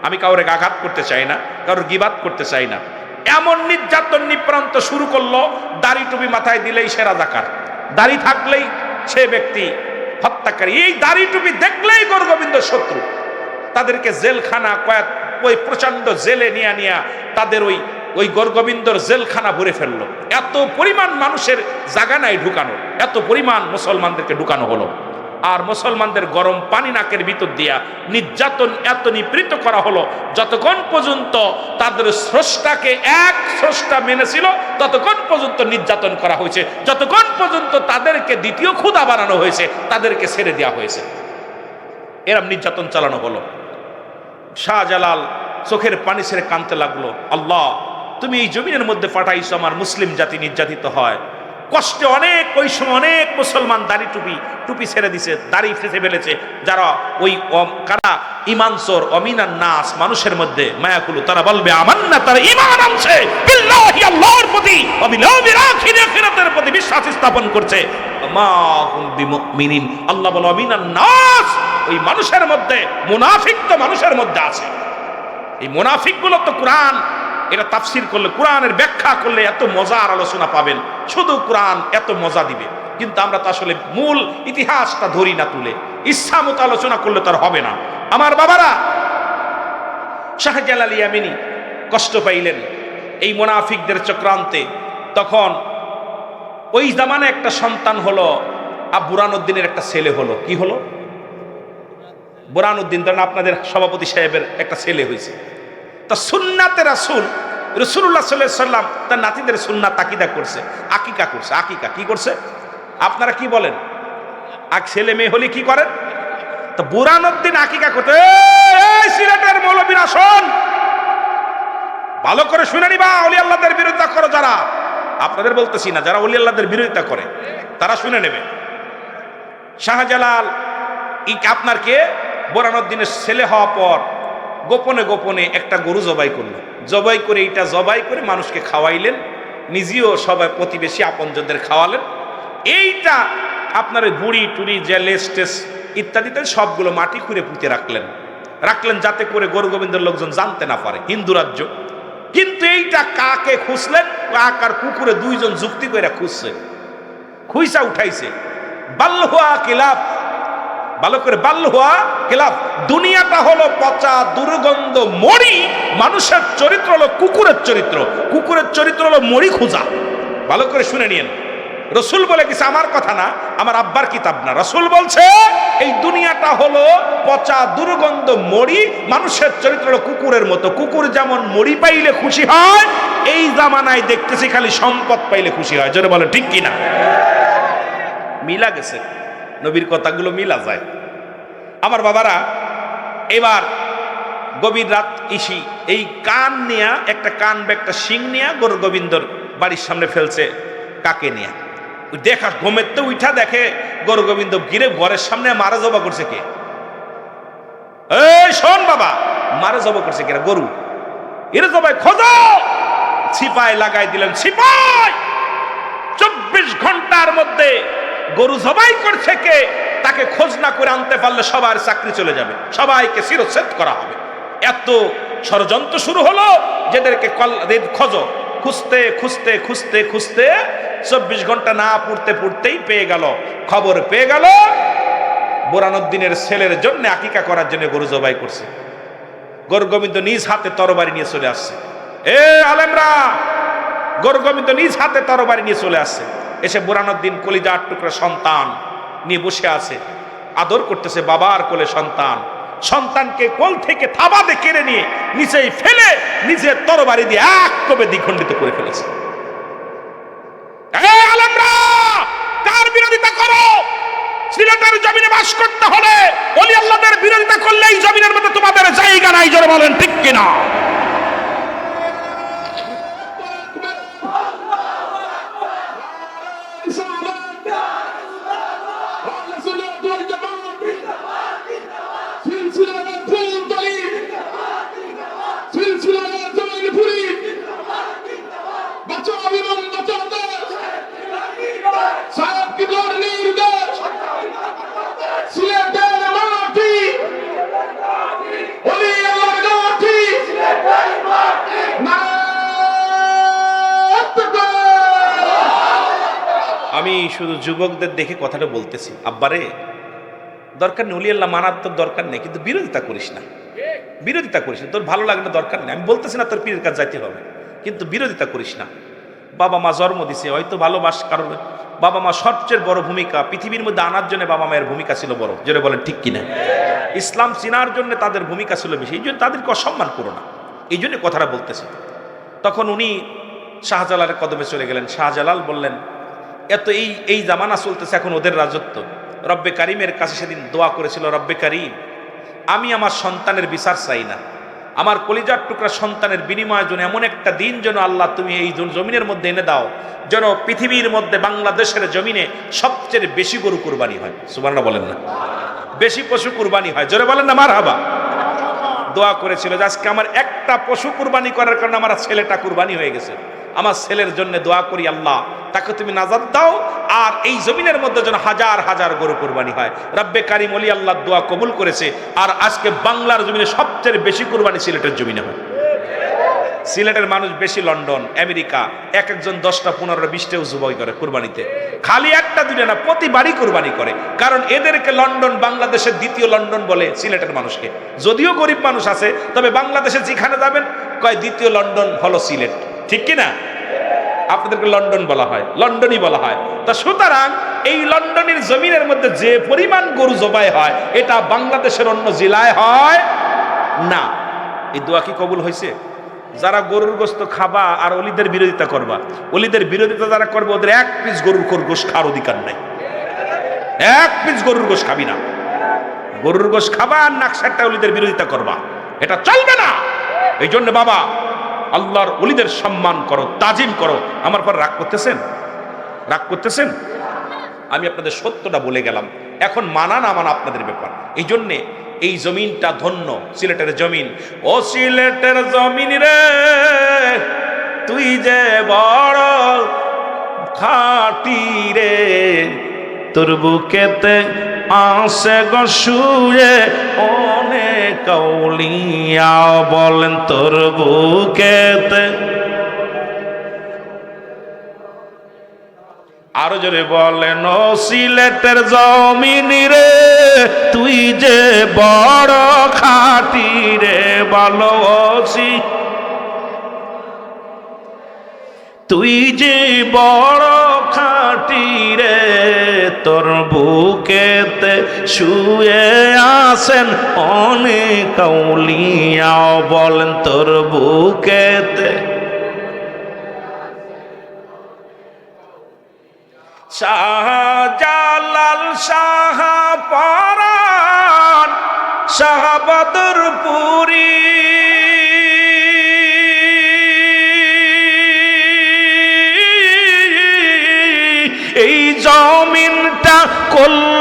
আমি কাউরে আঘাত করতে চাই না, কারোর গিবাত করতে চাই না। এমন নির্যাতন নিপ্রান্ত শুরু করলো, দাড়ি টুপি মাথায় দিলেই সে রাজাকার, দাড়ি থাকলেই সে ব্যক্তি হত্যাকারী। এই দাড়ি টুপি দেখলেই গোরগোবিন্দ শত্রু। তাদেরকে জেলখানা, ওই প্রচন্ড জেলে নিয়ে তাদের ওই গোরগোবিন্দর জেলখানা ভরে ফেললো। এত পরিমাণ মানুষের জায়গা নাই ঢুকানো, এত পরিমাণ মুসলমানদেরকে ঢুকানো হলো। আর মুসলমানদের গরম পানি নাকের ভিতর দিয়া নির্যাতন এত নিপীড়িত করা হলো, যতক্ষণ পর্যন্ত তাদের স্রষ্টাকে এক স্রষ্টা মেনেছিল ততক্ষণ পর্যন্ত নির্যাতন করা হয়েছে, যতক্ষণ পর্যন্ত তাদেরকে দ্বিতীয় ক্ষুধা বানানো হয়েছে, তাদেরকে ছেড়ে দেওয়া হয়েছে। এরম নির্যাতন চালানো হলো। শাহজালাল চোখের পানি ছেড়ে কাঁদতে লাগলো, আল্লাহ তুমি এই জমিনের মধ্যে পাঠাইছো, আমার মুসলিম জাতি নির্যাতিত হয় কষ্টে। অনেক ওই সময় অনেক মুসলমান দাড়ি টুপি ছেড়ে দিছে, দাড়ি ফেসে ফেলেছে। যারা ওই কারা ইমানসোর অমিনান নাস, মানুষের মধ্যে মায়াকুলু, তারা বলবে আমান্না, তারা ঈমান আনছে বিল্লাহি, আল্লাহর প্রতি, ওয়া বিল ইয়াউমিল আখির, আখিরাতের প্রতি বিশ্বাস স্থাপন করছে। মা হুম বিমুমিনিন, আল্লাহ বলে অমিনান নাস, ওই মানুষের মধ্যে মুনাফিক তো মানুষের মধ্যে আছে। এই মুনাফিকগুলো তো কোরআন এটা তাফসির করলে, কোরআনের ব্যাখ্যা করলে এত মজার আলোচনা পাবেন, শুধু কোরআন এত মজা দিবে। কিন্তু আমরা তো আসলে মূল ইতিহাসটা ধরি না তুলে, ইচ্ছা মতো আলোচনা করলে তার হবে না। আমার বাবারা, শাহজালাল ইয়ামানি কষ্ট পাইলেন এই মুনাফিকদের চক্রান্তে। তখন ওই জামানে একটা সন্তান হলো, বুরহানুদ্দিনের একটা ছেলে হলো। কি হলো? বুরহানুদ্দিন, ধরেন আপনাদের সভাপতি সাহেবের একটা ছেলে হয়েছে। তা সুন্নাতে রাসূল রাসূলুল্লাহ সাল্লাল্লাহু আলাইহি সাল্লাম তার নাতিদের সুন্নাত তাকিদা করছে, আকিকা করছে। আকিকা কি করছে? আপনারা কি বলেন? ছেলে মেয়ে হলে কি করেন? তো বুরহানুদ্দিন আকিকা করতে, এই সিলেটের মৌলবীরা শোন, ভালো করে শুনে নিবা। ওলি আল্লাহদের বিরোধিতা করো যারা, আপনাদের বলতেছি না, যারা ওলি আল্লাহদের বিরোধিতা করে তারা শুনে নেবে। শাহজালাল আপনার কে বুরহানুদ্দিনের ছেলে হওয়ার পর গোপনে গোপনে একটা গরু জবাই করলো। জবাই করে এইটা জবাই করে মানুষকে খাওয়াইলেন, নিজেও সবাই প্রতিবেশী আপনজনদের খাওয়ালেন। এইটা আপনার বুড়ি টুড়ি যে লেস টেস ইত্যাদিতে সবগুলো মাটি খুঁড়ে পুঁতে রাখলেন যাতে করে গোরগোবিন্দের লোকজন জানতে না পারে, হিন্দু রাজ্য। কিন্তু এইটা কাকে খুঁজলেন? কাক আর কুকুরে দুইজন যুক্তি করে খুঁজছে, খুঁজা উঠাইছে বাল্লুয়া কিলাফ, ভালো করে বাল্লুয়া কিলাফ। দুনিয়াটা হলো পচা দুর্গন্ধ মরি, মানুষের চরিত্র হলো কুকুরের চরিত্র, কুকুরের চরিত্র হলো মরি খোঁজা। ভালো করে শুনে নিয়েন, রসুল বলে গেছে, আমার কথা না, আমার আব্বার কিতাব না। রসুল বলছে এই দুনিয়াটা হলো পচা দুর্গন্ধ মরি, মানুষের চরিত্র হলো কুকুরের মতো। কুকুর যেমন মরি পাইলে খুশি হয়, এই জামানায় দেখতেছি খালি সম্পদ পাইলে খুশি হয়। জোরে বলে ঠিক কিনা? মিলা গেছে, নবীর কথাগুলো মিলা যায়। আমার বাবারা, এবার গভীর রাত ইসি এই কান নিয়া একটা কান বা একটা শিং নিয়া গরু গোবিন্দর বাড়ির সামনে ফেলছে কাকে নিয়া। দেখা ঘুমের তো উঠা দেখে গরু গোবিন্দ গিরে ঘরের সামনে মারা জবা করছে কে? এই শোন বাবা, মারা জবা করছে কে? গরু। এরে জবাই খোঁজো, ছিপাই লাগাই দিলেন। ছিপাই 24 ঘন্টার মধ্যে গরু জবাই করছে কে তাকে খোঁজ না করে আনতে পারলে সবার চাকরি চলে যাবে, সবাইকে শিরচ্ছেদ করা হবে। এত ষড়যন্ত্র শুরু হলো, যেদেরকে খোঁজো। খুঁজতে খুঁজতে খুঁজতে খুঁজতে 24 ঘন্টা না পড়তে পড়তেই পেয়ে গেল, খবর পেয়ে গেল বোরানুদ্দিনের ছেলের জন্য আকিকা করার জন্য গরু জবাই করছে। গরু গোবিন্দ নিজ হাতে তরবারি নিয়ে চলে আসছে। এ আলেমরা, গরু গোবিন্দ নিজ হাতে তরবারি নিয়ে চলে আসছে। এসে বোরানুদ্দিন কলিজার টুকরা সন্তান নিয়ে বসে আছে, আদর করতেছে বাবার কোলে সন্তান। সন্তানকে কোল থেকে থাবাতে কেড়ে নিয়ে নিচেই ফেলে নিজের তরবারি দিয়ে এক কবে দ্বিখণ্ডিত করে ফেলেছে। আলেমরা, কার বিরোধিতা করো? সিলেটের জমিনে বাস করতে হলে ওলি আল্লাহদের বিরোধিতা করলে এই জমিনের মধ্যে তোমাদের জায়গা নাই। জোরে বলেন ঠিক কিনা? আমি শুধু যুবকদের দেখে কথাটা বলতেছি, আব্বারে দরকার নেই, ওলি আল্লাহ মানার তোর দরকার নেই, কিন্তু বিরোধিতা করিস না। বিরোধিতা করিস না, তোর ভালো লাগে না দরকার নেই। আমি বলতেছি না তোর পীরের কাছে যাইতে হবে, কিন্তু বিরোধিতা করিস না। বাবা মা জন্ম দিছে, হয়তো ভালোবাস কারণ বাবা মা সবচেয়ে বড় ভূমিকা পৃথিবীর মধ্যে আনার জন্য বাবা মায়ের ভূমিকা ছিল বড়। যেটা বলেন ঠিক কিনা? ইসলাম চিনার জন্য তাদের ভূমিকা ছিল বেশি, এই জন্য তাদেরকে অসম্মান করো না, এই জন্য কথাটা বলতেছি। তখন উনি শাহজালালের কদমে চলে গেলেন। শাহজালাল বললেন, এত এই জামানা চলতেছে, এখন ওদের রাজত্ব। রব্বে কারিমের কাছে সেদিন দোয়া করেছিল, রব্বে কারিম, আমি আমার সন্তানের বিচার চাই না, আমার কলিজার টুকরা সন্তানের বিনিময়ের জন্য এমন একটা দিন যেন আল্লাহ তুমি এই জমিনের মধ্যে এনে দাও, যেন পৃথিবীর মধ্যে বাংলাদেশের জমিনে সবচেয়ে বেশি গরু কুরবানি হয়। সুবহানাল্লাহ বলেন না? বেশি পশু কুরবানি হয়। জোরে বলেন না মারহাবা। দোয়া করেছিল যে আজকে আমার একটা পশু কুরবানি করার কারণে আমার ছেলেটা কুরবানি হয়ে গেছে, আমার ছেলের জন্য দোয়া করি আল্লাহ তাকে তুমি নাজাত দাও, আর এই জমিনের মধ্যে যেন হাজার হাজার গরু কুরবানি হয়। রব্বে কারিম ওলি আল্লাহ দোয়া কবুল করেছে, আর আজকে বাংলার জমিনে সবচেয়ে বেশি কুরবানি সিলেটের জমিনে হয়। সিলেটের মানুষ বেশি লন্ডন আমেরিকা, এক একজন 10টা 15টা 20টা জবাই করে কুরবানিতে। খালি একটা দুইটা না, প্রতিবারই কুরবানি করে, কারণ এদেরকে লন্ডন বাংলাদেশের দ্বিতীয় লন্ডন বলে সিলেটের মানুষকে। যদিও গরিব মানুষ আছে, তবে বাংলাদেশে যেখানে যাবেন কয় দ্বিতীয় লন্ডন হলো সিলেট, ঠিক কিনা? আপনাদেরকে লন্ডন বলা হয়, লন্ডনই বলা হয়। তা সুতরাং এই লন্ডনের জমিনের মধ্যে যে পরিমাণ গরু জবাই হয়, এটা বাংলাদেশের অন্য জেলায় হয় না। এই দোয়া কি কবুল হয়েছে? যারা গরুর গোশত খাবা আর অলিদের বিরোধিতা করবা, অলিদের বিরোধিতা যারা করবে ওদের এক পিস গরুর গোশ খাওয়ার অধিকার নাই। এক পিস গরুর গোশ খাবি না। গরুর গোশ খাবা আর নাকশারটা অলিদের বিরোধিতা করবা, এটা চলবে না। এই জন্য বাবা, আল্লাহর ওলিদের সম্মান করো, তাজিম করো। আমার পর রাগ করতেছেন? রাগ করতেছেন? আমি আপনাদের সত্যটা বলে গেলাম, এখন মানা না মানা আপনাদের ব্যাপার। এই জন্যে এই জমিনটা ধন্য, সিলেটের জমিন। ও সিলেটের জমিন রে, তুই যে বড় খাটি রে, তোর বুকেতে আসে গো শুয়ে অনেক কাউলিয়া, বলেন তোর বুকেতে। আরো জোরে বলেন, ও সিলেটের জমিন রে, তুই যে বড় খাটি রে, ভালোবাসি তুই যে বড় খাটি রে, তোর বুকেতে শুয়ে আসেন অনেক কাউলিয়া, বলেন তোর বুকেতে। শাহজালাল শাহপরাণ শাহবাদরপুরি এই জমিনটা করল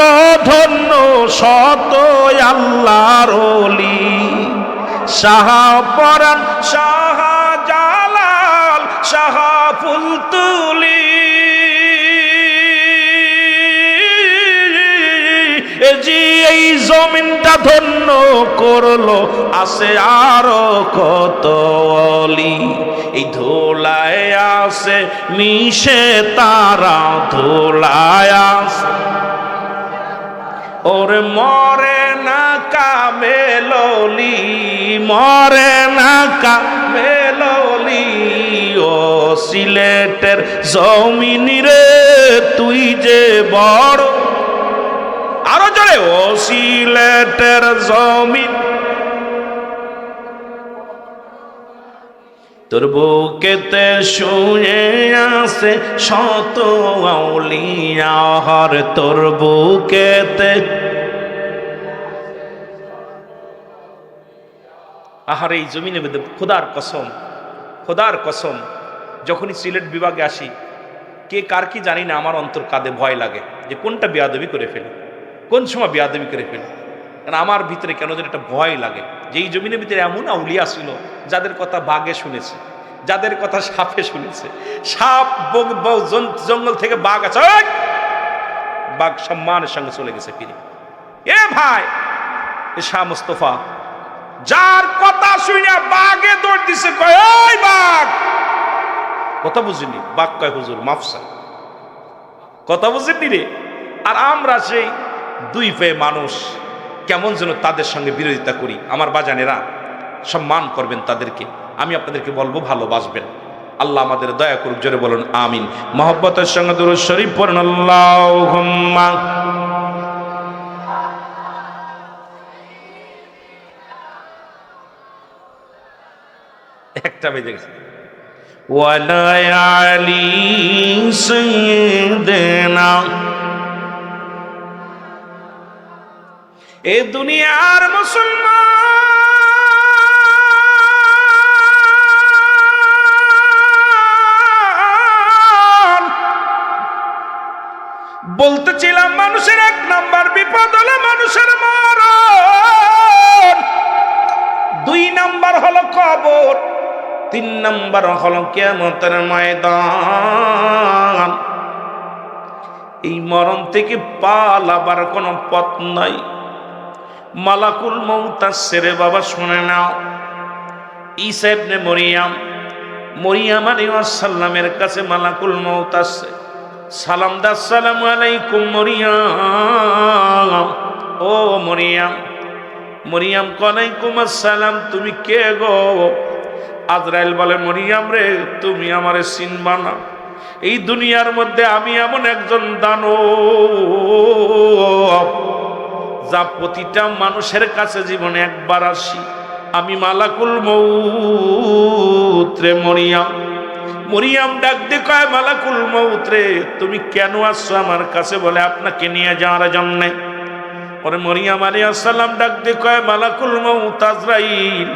ধন্য শত আল্লাহর ওলি শাহপরাণ শাহজালাল শাহ ফুলতুলি জি এই জমিনটা ধন্য করলো আছে আরো কত অলি এই ধোলায় আছে মিশে তারা ধোলায় আছে ওরে মরে না কামেললি মরে না কামেললি ও সিলেটের জমিন রে তুই যে বড় আরো জোরে ও সিলেটের জমিন তোর বুকেতে শুয়ে আছে শত আউলিয়া হর তোর বুকেতে আহার এই জমিনে খোদার কসম যখনই সিলেট বিভাগে আসি কে কার কি জানি না আমার অন্তর কাঁদে ভয় লাগে যে কোনটা বেয়াদবি করে ফেলি কোন সময় বেয়াদবি করে ফেলি কারণ আমার ভিতরে কেন যেন একটা ভয় লাগে যে এই জমিনের ভিতরে এমন আউলিয়া ছিল যাদের কথা বাঘে শুনেছে যাদের কথা সাপে শুনেছে সাপ জঙ্গল থেকে বাঘ আছে বাঘ সম্মানের সঙ্গে চলে গেছে ফিরে এ ভাই এ শাহ মুস্তফা যার কথা শুনে বাঘে দৌড় দিছে কয় ওই বাঘ কথা বুঝিনি বাঘ কয় হুজুর মাফসা কথা বুঝিনি রে আর আমরা সেই দুই পেয়ে মানুষ কেমন যেন তাদের সঙ্গে বিরোধিতা করি আমার বাজানেরা সম্মান করবেন তাদেরকে আমি আপনাদেরকে বলবো ভালোবাসবেন আল্লাহ আমাদের দয়া করুক জোরে বলুন আমিন মহব্বতের সঙ্গে দুরূদ শরীফ পড়ুন আল্লাহুম্মা একটা বেজে গেছে ওয়ালা আলী সাইয়্যিদিনা এ দুনিয়ার মুসলমান বলতেছিলাম মানুষের এক নাম্বার বিপদ হলো মানুষের মরণ, 2 নাম্বার হলো কবর, 3 নাম্বার হলো কিয়ামতের ময়দান। এই মরণ থেকে পালাবার কোনো পথ নাই। মালাকুল মউত আসছে রে বাবা, শুনে নাও। ঈসা ইবনে মরিয়াম আলাইহিস সালামের কাছে মালাকুল মউত আসছে, সালাম দা, আসসালামু আলাইকুম মরিয়াম। ও মরিয়াম ওয়ালাইকুম আসসালাম, তুমি কে গো? আজরাইল বলে, মরিয়াম রে, তুমি আমারে চিনবা না। এই দুনিয়ার মধ্যে আমি এমন একজন দানব যা প্রতিটা মানুষের কাছে জীবনে একবার আসি। আমি মালাকুল মউত রে মরিয়াম ডাক দিয়ে কয়, মালাকুল মউত রে, তুমি কেন আসছো আমার কাছে? বলে, আপনাকে নিয়ে যাওয়ার জন্যে। পরে মরিয়াম আলাইহিস সালাম ডাক দিয়ে কয়, মালাকুল মউত আজরাইল,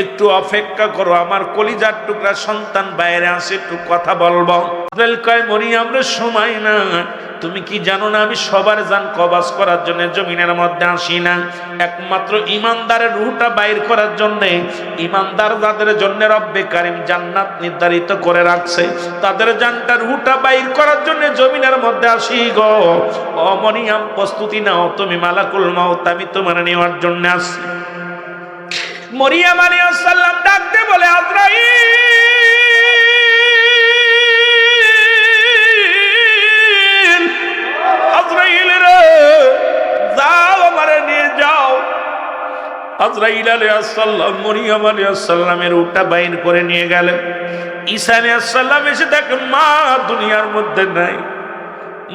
একটু অপেক্ষা করো, আমার কলিজার টুকরা সন্তান বাইরে আসে, একটু কথা বলবো। আজরাইল কয়, মরিয়াম রে, সময় না। তুমি কি জানো না আমি সবার জান কবাজ করার জন্য জমিনের মধ্যে আসি না, একমাত্র ইমানদারের রূহটা বাইর করার জন্য। ইমানদার যাদের জন্য রব্বে কারিম জান্নাত নির্ধারিত করে রাখছে, তাদের জানটা রূহটা বাইর করার জন্য জমিনের মধ্যে আসি গো। ও মরিয়াম, প্রস্তুতি নাও, তুমি মালাকুল মউত আমি তোমার নেওয়ার জন্য আসছি। মরিয়াম আলাইহিস সালাম ডাকতে বলে, আজরাইল রে, যাও আমারে নিয়ে যাও। আজরাইল আলাইহিস সালাম মরিয়াম আলাইহিস সালামের উটটা বাইর করে নিয়ে গেলেন। ঈসা আলাইহিস সালাম এসে দেখেন মা দুনিয়ার মধ্যে নাই।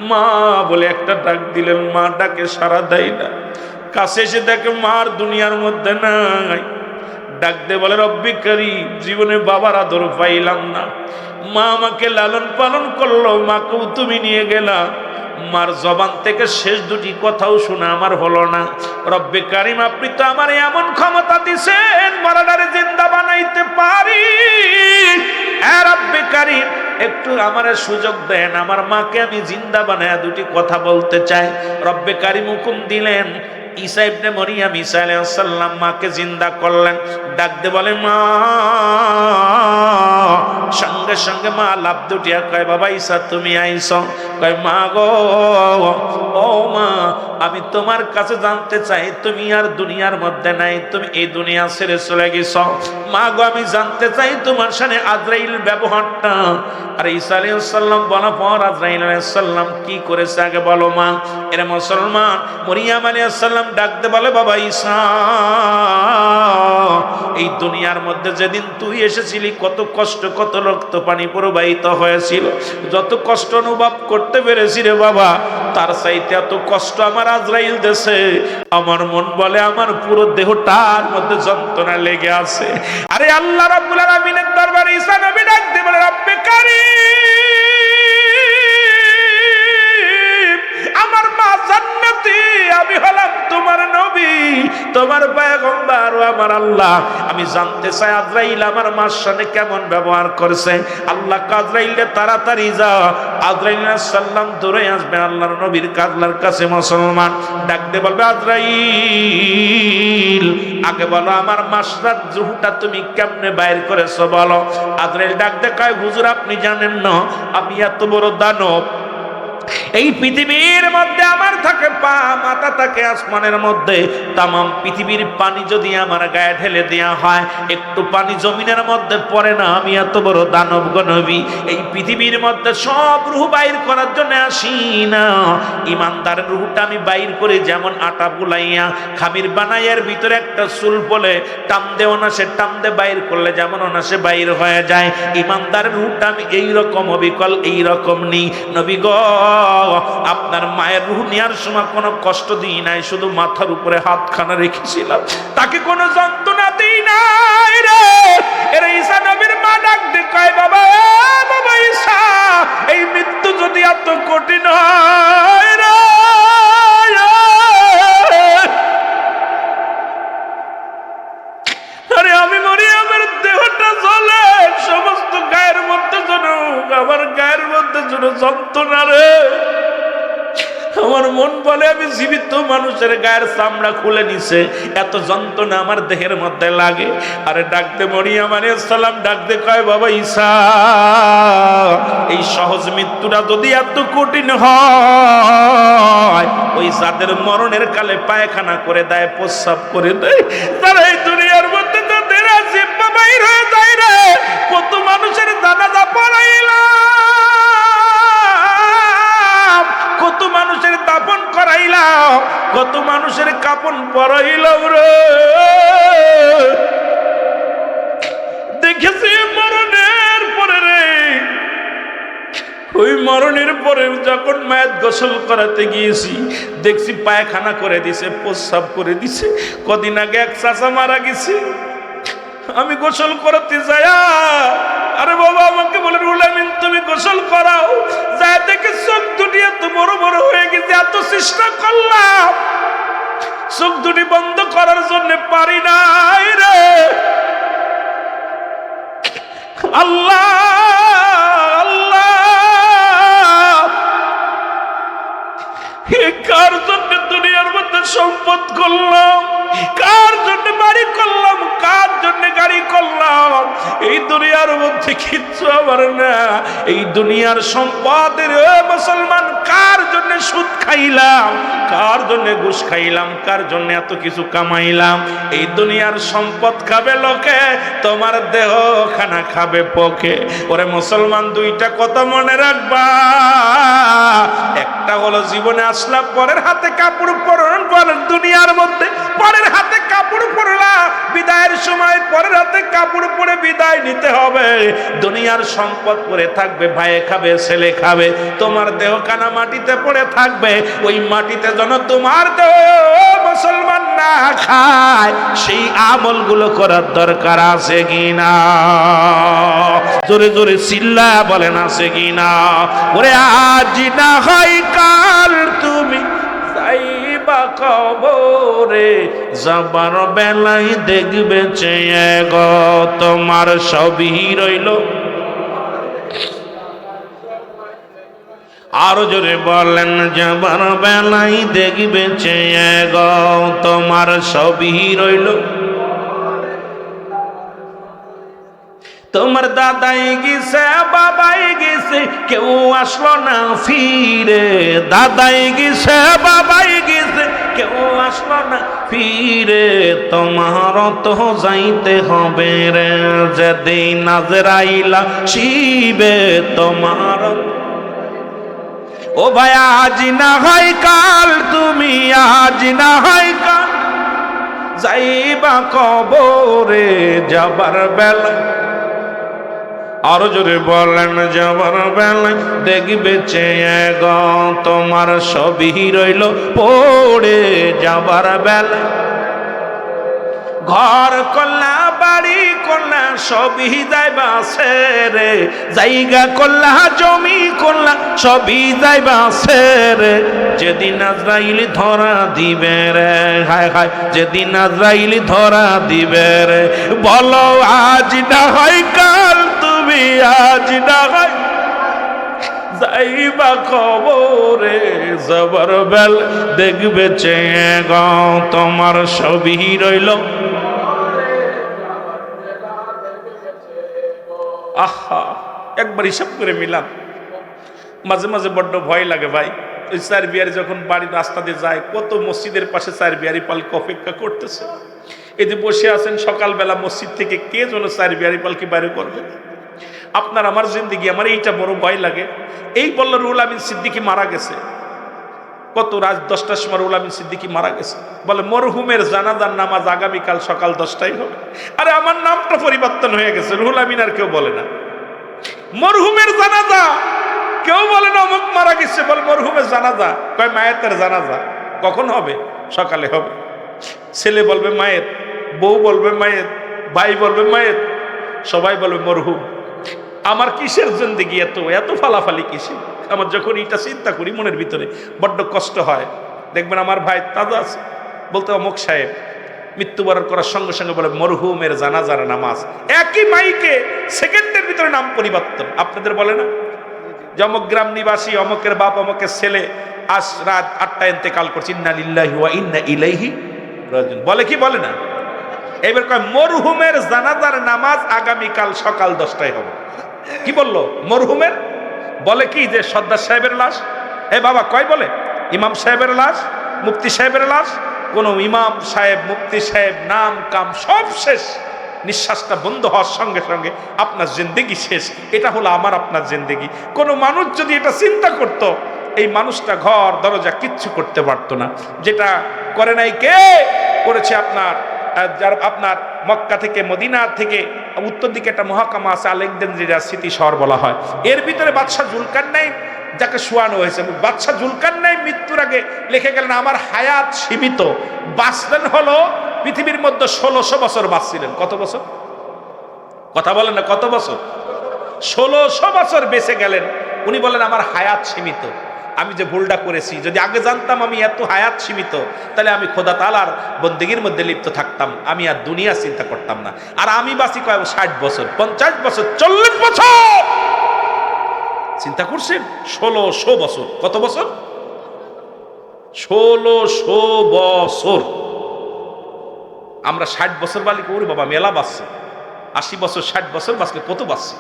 মা বলে একটা ডাক দিলেন, মা ডাকে সাড়া দেয় না। কাছে এসে দেখে মার দুনিয়ার মধ্যে নাই। ডাক দে বলে, রব্বি কারীম, জীবনে বাবার আদর পাইলাম না। মা আমাকে লালন পালন করলো, মাকেও তুমি নিয়ে গেলা। মার জবান থেকে শেষ দুটি কথাও শোনা আমার হলো না। রব্বে কারিম, আপনি তো আমার এমন ক্ষমতা দিছেন মরাদারে জিন্দা বানাইতে পারি। রব্বে কারিম, একটু আমার সুযোগ দেন, আমার মাকে আমি জিন্দা বানায় দুটি কথা বলতে চাই। রব্বে কারিম হুকুম দিলেন। ঈসা ইবনে মরিয়ম, ঈসা আলাইহিস সালাম মাকে জিন্দা করলেন। ডাকতে বলে মা। সঙ্গে সঙ্গে মা লাফ দুটিয়া কয় বাবা ঈসা তুমি আইছো? কয় মা গো, ও মা, আমি তোমার কাছে জানতে চাই তুমি আর দুনিয়ার মধ্যে নাই, তুমি এই দুনিয়া ছেড়ে চলে গেছ। মা গো, আমি জানতে চাই তোমার সাথে আজরাইল ব্যবহারটা। আর ঈসা আলাইহিস সালাম বলা পর আজরাইল আলাইহিস সালাম কি করেছে আগে বলো মা। এরা মুসলমান। মরিয়ম আলাইহিস সালাম ডাকতে বলে বাবা ঈসা, এই দুনিয়ার মধ্যে যেদিন তুই এসেছিলি কত কষ্ট, কত রক্ত পানি প্রবাহিত হয়েছিল, যত কষ্ট অনুভব করতে পেরেছি রে বাবা, তার চাইতে এত কষ্ট আমার আজরাইল দেশে। আমার মন বলে আমার পুরো দেহটার মধ্যে যন্ত্রণা লেগে আছে। আরে আল্লাহ রাব্বুল আলামিনের দরবারে ঈসা নবী ডাকতে বলে রব্বে কারীম, আমার মা জান্নাতি, আমি হলাম তোমার নবী, তোমার পয়গম্বর ও আমার আল্লাহ। আমি জানতে চাই আজরাইল আমার মার সাথে কেমন ব্যবহার করেছে। আল্লাহ আজরাইলে তাড়াতাড়ি যা। আজরাইল আলাইহিস সালাম দৌড়ে আসবে আল্লাহর নবীর কাজলার কাছে। মুসলমান ডাকতে বলবে আজরাইল, আগে বলো আমার মাসরাত রূহটা তুমি কেমনে বাইর করেছো বলো। আজরাইল ডাকতে কয় হুজুর আপনি জানেন না আমি এত বড় দানব, এই পৃথিবীর মধ্যে আমার থাকে পা, মাথা থাকে আসমানের মধ্যে। তামাম পৃথিবীর পানি যদি আমার গায়ে ঢেলে দেওয়া হয়, একটু পানি জমিনের মধ্যে পড়ে না। আমি এত বড় দানব গো নবী, এই পৃথিবীর মধ্যে সব রূহ বাইর করার জন্য আসি না। ইমানদারের রূহটা আমি বাইর করে যেমন আটা বুলাইয়া খামির বানাইয়ার ভিতরে একটা চুল বলে টান দেও না, সে টান দে বাইর করলে যেমন না সে বাইর হয়ে যায়। ইমানদারের রূহটা আমি এইরকম অবিকল, এইরকম নেই। নবী গো, আপনার মায়ের রূহ নেওয়ার সময় কোনো কষ্ট দিই নাই, শুধু মাথার উপরে হাতখানা রেখেছিলাম, তাকে কোনো যন্ত্রণা দিই নাই রে। এর ঈসা নবীর মা ডাক দিয়ে কয় বাবা, বাবা ঈসা, এই মৃত্যু যদি এত কঠিন হয় রে, আরে আমি মরিয়মের দেহটা জ্বলে সমস্ত গায়ের মধ্যে যেন, আমার গায়ের মধ্যে যেন যন্ত্রণা রে। আমার মন বলে আমি জীবিত মানুষের গায়ের চামড়া খুলে নিছে, এত যন্ত্রণা আমার দেহের মধ্যে লাগে। আরে ডাকতে মরিয়ম আলাইহিস সালাম ডাকতে কয় বাবা ঈসা, এই সহজ মৃত্যুটা যদি এত কঠিন হয়, ওই যাদের মরণের কালে পায়খানা করে দেয়, প্রস্রাব করে দেয়, তারা এই দুনিয়ার মধ্যে তাদের জিব্বা বাইর হয়ে যায় রে। কত মানুষের জানাজা পড়াইলাম, কত মানুষের দাফন করাইলাম, কত মানুষের কাফন পরাইলাম রে। দেখেছি মরণের পরে রে, ওই মরণের পরে যখন মায়ের গোসল করাতে গিয়েছি, দেখছি পায়খানা করে দিছে, প্রস্রাব করে দিছে। কদিন আগে এক চাচা মারা গেছে, আমি গোসল করতে যাই, আরে বাবা আমাকে বলে রুহুল আমিন তুমি গোসল করাও। যায় দেখে চোখ দুটি এত বড় বড় হয়ে গেছে, এত চেষ্টা করলাম চোখ দুটি বন্ধ করার জন্য পারি নাই রে। আল্লাহ আল্লাহ, কার জন্য দুনিয়ার মধ্যে সম্পদ করলাম, কার জন্য বাড়ি করলাম, কার জন্য গাড়ি করলাম, এই দুনিয়ার মধ্যে কিচ্ছু আমার না। এই দুনিয়ার সম্পদের মুসলমান কার জন্য সুদ খাইলাম, কার জন্য ঘুষ খাইলাম, কার জন্য এত কিছু কামাইলাম। এই দুনিয়ার সম্পদ খাবে লোকে, তোমার দেহ খানা খাবে পোকে। ওরে মুসলমান, দুইটা কথা মনে রাখবা। একটা হলো জীবনে আসলা পরের হাতে কাপড় পরন, পরের দুনিয়ার মধ্যে পরের হাতে কাপড় পরলা, বিদায়ের সময় পরের হাতে কাপড় পরে বিদায় নিতে হবে। দুনিয়ার সম্পদ পরে থাকবে, ভাইয়ে খাবে, ছেলে খাবে, তোমার দেহ কানা মাটিতে পড়ে থাকবে। ওই মাটিতে যেন তোমার দেহ মুসলমান না খায়, সেই আমলগুলো করার দরকার আছে কিনা? জোরে জোরে চিল্লা বলেন আছে কিনা? ওরে আজ না হয় কাল তুমি যাইবা কবরে, যাবার বেলায় দেখবে চেয়ে গো তোমার সবই রইল। আরো জোরে বলেন, যাবার বেলায় দেখবে চেয়ে গো তোমার সবই রইল। তোমার দাদাই গেছে, বাবাই গেছে, কেউ আসলো না ফিরে। দাদাই গেছে, বাবাই গেছে, কেউ আসলো না ফিরে। তোমার তো যাইতে হবে রে, যেদিন আজরাইল আসিবে তোমার। ও ভাই আজ না হয় কাল তুমি, আজ না হয় কাল যাইবা কবরে, যাবার বেলা। আরো জোরে বলেন, যাবার বেলায় দেখবে চেয়ে গো তোমার সবই রইল পড়ে। যাবার বেলায় ঘর করলা, বাড়ি করলা, সবই যাইবা ছেড়ে। জায়গা করলা, জমি করলা, সবই যাইবা ছেড়ে। যেদিন আজরাইল ধরা দিবে রে, হায় হায়, যেদিন আজরাইল ধরা দিবে রে, বলো আজ না হয় কাল তুমি, আজ না হয় যাইবা কবরে, যাবার বেল দেখবে চেয়ে গো তোমার সবই রইল। আহা, একবার হিসাব করে মিলাম। মাঝে মাঝে বড্ড ভয় লাগে ভাই। ওই চার বিহারি যখন বাড়ির রাস্তা দিয়ে যায়, কত মসজিদের পাশে চার বিহারি পালকি অপেক্ষা করতেছে। এই যে বসে আছেন সকালবেলা, মসজিদ থেকে কে যেন চার বিহারি পালকি বাইরে করবে। আপনার আমার জিন্দিগি, আমার এইটা বড় ভয় লাগে। এই বলল রুহুল আমিন সিদ্দিকী মারা গেছে, কত রাত 10টার সময় রুহুল আমিন সিদ্দিকী মারা গেছে। বলে মরহুমের জানাজার নামাজ আগামীকাল সকাল 10টায় হবে। আরে আমার নামটা পরিবর্তন হয়ে গেছে, রুহুল আমিন আর কেউ বলে না। মরহুমের জানাজা কেউ বলে না অমুক মারা গেছে, বলে মরহুমের জানাজা। কয় মায়েতের জানাজা কখন হবে? সকালে হবে। ছেলে বলবে মায়ের, বউ বলবে মায়ের, ভাই বলবে মায়ের, সবাই বলবে মরহুম। আমার কিসের জিন্দেগি, এত এত ফালাফালি কিসে? আমার যখন এটা চিন্তা করি মনের ভিতরে বড্ড কষ্ট হয়। দেখবেন আমার ভাই তাজা আছে, বলতে অমুক সাহেব মৃত্যুবরণ করার সঙ্গে সঙ্গে বলে মরহুমের জানাজার নামাজ। একই মাইকে সেকেন্ডের ভিতরে নাম পরিবর্তন। আপনাদের বলে না যে অমুক গ্রাম নিবাসী, অমুকের বাপ, অমুকের ছেলে আজ রাত 8টায় ইন্তেকাল করছে, ইন্না লিল্লাহি ওয়া ইন্না ইলাইহি রাজিউন। বলে কি বলে না? এবার কয় মরহুমের জানাজার নামাজ আগামীকাল সকাল 10টায় হবে। কি বললো? মরহুমের। বলে কি যে সর্দার সাহেবের লাশ। এ বাবা কয় বলে ইমাম সাহেবের লাশ, মুফতি সাহেবের লাশ। কোন ইমাম সাহেব, মুফতি সাহেব, নাম কাম সব শেষ। নিঃশ্বাসটা বন্ধ হওয়ার সঙ্গে সঙ্গে আপনার জিন্দেগি শেষ। এটা হলো আমার আপনার জিন্দেগি। কোনো মানুষ যদি এটা চিন্তা করত, এই মানুষটা ঘর দরজা কিচ্ছু করতে পারতো না। যেটা করে নাই কে? করেছে আপনার যার আপনার মক্কা থেকে, মদিনা থেকে উত্তর দিকে একটা মহাকামা আছে, আলেকজান্দ্রিয়া সিটি শহর বলা হয়। এর ভিতরে বাদশাহ জুলকারনাইন যাকে শোয়ানো হয়েছে, বাদশাহ জুলকারনাইন মৃত্যুর আগে লিখে গেলেন আমার হায়াত সীমিত। বাঁচলেন হলো পৃথিবীর মধ্যে 1600 বছর বাঁচছিলেন। কত বছর? কথা বলেন না, কত বছর? 1600 বছর বেঁচে গেলেন। উনি বলেন আমার হায়াত সীমিত। আমি যে ভুলটা করেছি, যদি আগে জানতাম আমি এত হায়াত সীমিত, তাহলে আমি খোদা তাআলার বন্দেগীর মধ্যে লিপ্ত থাকতাম, আমি আর দুনিয়া চিন্তা করতাম না। আর আমি বাঁচি কয় 60 বছর, 50 বছর, 40 বছর। চিন্তা করছেন? 1600 বছর। কত বছর? 1600 বছর। আমরা 60 বছর বালি করি বাবা, মেলা বাঁচছে। 80 বছর, 60 বছর বাঁচলে কত বাঁচছে?